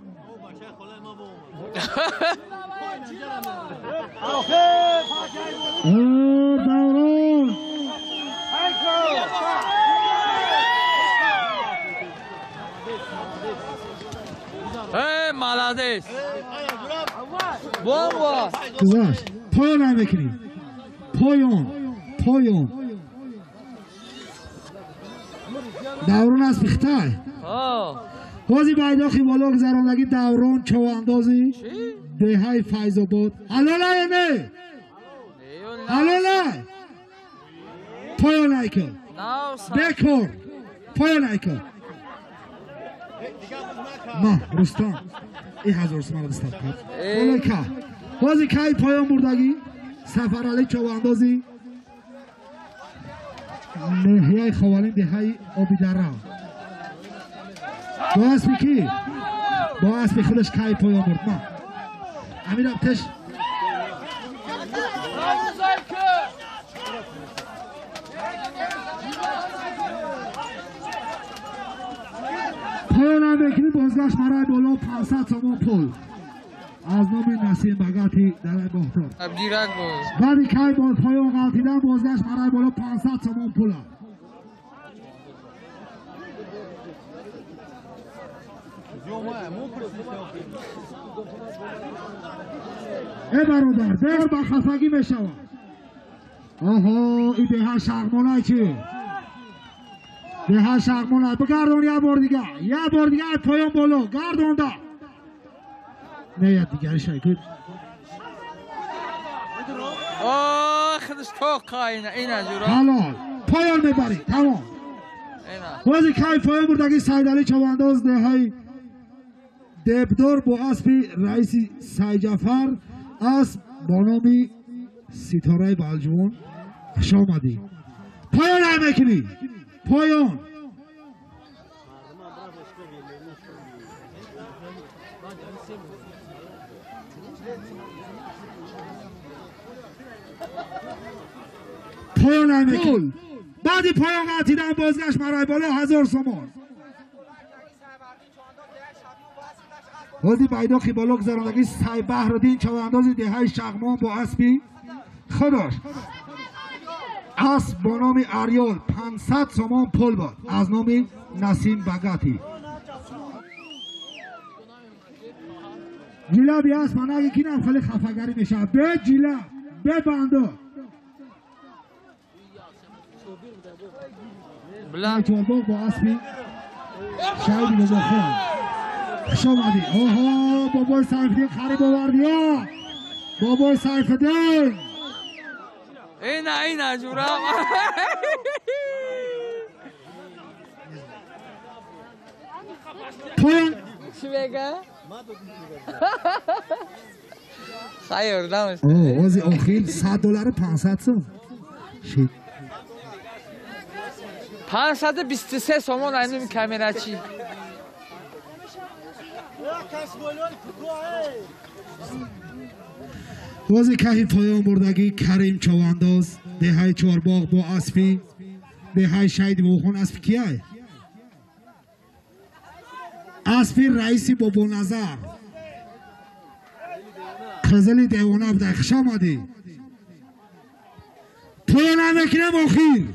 [SPEAKER 1] دوران
[SPEAKER 2] مالادیس بابا
[SPEAKER 1] گذاشت پایان هم بکنیم پایان دوران از بختای بازی بایداخی بالا گذراندگی دوران چواندازی دههای فیض آباد حلاله یا نه حلاله پایان ایکن بکر پایان ایکن ما رستم این 1000 سوم بستاد کرد بالای که بازی که پایان بردگی سفر علی چواندازی نهیه خوالین دهی آبی دره با اسبی کی؟ با اسبی خودش که پایان برد ما امیر ابتش پایان هم بکنی بازگشت مرای بالا 500 سوم پول از نام نسیم بگاتی در این بحتر
[SPEAKER 2] ابجیرک بود
[SPEAKER 1] بعدی که باز پایان غلطیدن بازگشت مرای بالا 500 سوم پول ای برادر بگر با خفگی میشود آها این ده شغمان های چی؟ ده شغمان های بگردون یه بار دیگه پایان بالا گردون ده نه یه دیگه شاید
[SPEAKER 2] آه خودش توقع اینه جورا
[SPEAKER 1] حلال پایان میبری تمام
[SPEAKER 2] اینه
[SPEAKER 1] بازی که پایان بردگی سید علی چوانداز ده های دبدار با اسبی رئیس سید جعفر اسب با نام ستاره بلجون خوش آمدی پایان هم میکنی پایان پایان هم میکنی بعدی پایان قطیدن بازگشت مرای بالا 1000 سوم وزی بیداخی بالا گذراندگی سای بحرالدین چوانداز دهه شغمان با اسبی خودش اسب با نام اریال 500 سوم پول بود از نام نسیم بگاتی جلابی اسب من اگه کنم خیلی خفگری میشه به جلاب به بنده
[SPEAKER 2] بلند
[SPEAKER 1] چوباق با اسبی شاید بزا خون خوش آمدی آها بابای سیفدین خریب آوردی ها بابای سیفدین
[SPEAKER 2] اینه جورا
[SPEAKER 1] پایان
[SPEAKER 2] چی بگه؟ خیر دمش
[SPEAKER 1] وزی آخیر $100 500 سوم شید
[SPEAKER 2] 523 سومون اینو کامیرا چی؟
[SPEAKER 1] وزی که پایان بردگی کریم چوانداز دهه چهارباغ با اسبی دهه شهید بوخون اسبی کیه؟ اسبی رئیسی بابا نظر خزلی دیوانه بوده خوش آمدی پایان هم بکنم آخیر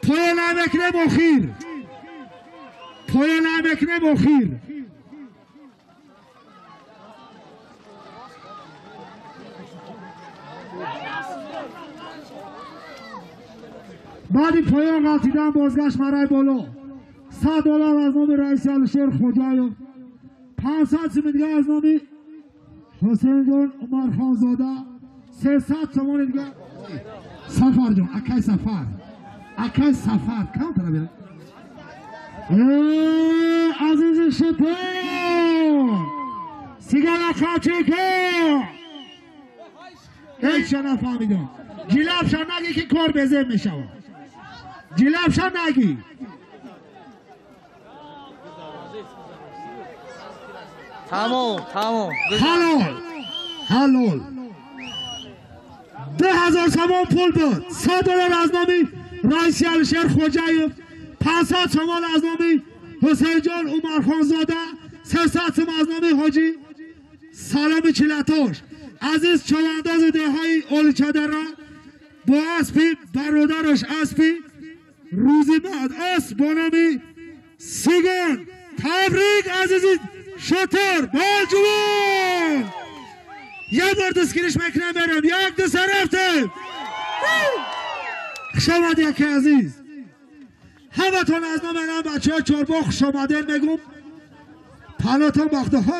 [SPEAKER 1] پایان هم بکنم آخیر پایان هم بکنم آخیر بعدی پایان قطیدن بازگشت مرای بالا $100 از نام رئیس الشیر خوجایو 500 سوم دیگه از نام حسین جان عمر خانزاده 300 سوم دیگه سفر جان اکای سفر کم تره بیره عزیز شپان سیگار خاچه که هیچ نفهمیدم جلاب نگی که کار بزر میشود جلاب نگی
[SPEAKER 2] تمام
[SPEAKER 1] حلال 2000 سوم پول بود $100 از نامی رئیس الشیر خوجایف 500 سوم از نامی حسین جان عمر خانزاده 300 سوم از نامی حاجی سلام چلتاش عزیز چوانداز دههای اول چدره با اسبی برادرش اسبی روزی بعد اسب با نامی سیگان تبریک عزیزی شطور بالجوان یه بار دستگیرش مکنم برم 1 2 3 رفتم خوش آمد یکی عزیز همه تون از نام من بچه ها چارباغ خوش آمدین میگم پلاتون باخته ها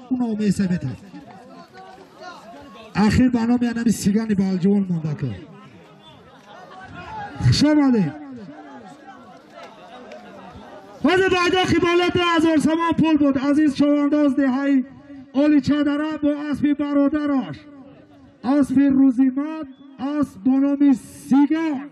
[SPEAKER 1] اون آمیسه بیتر اخیر بنام یه نمی سیگانی بالجوان مونده که خوش آمدین وز بعدا خبالت 2000 سامان پول بود عزیز چوانداز دهای اولی چادره با اسب برادرش اسب روزیمت اسب با نام سیگار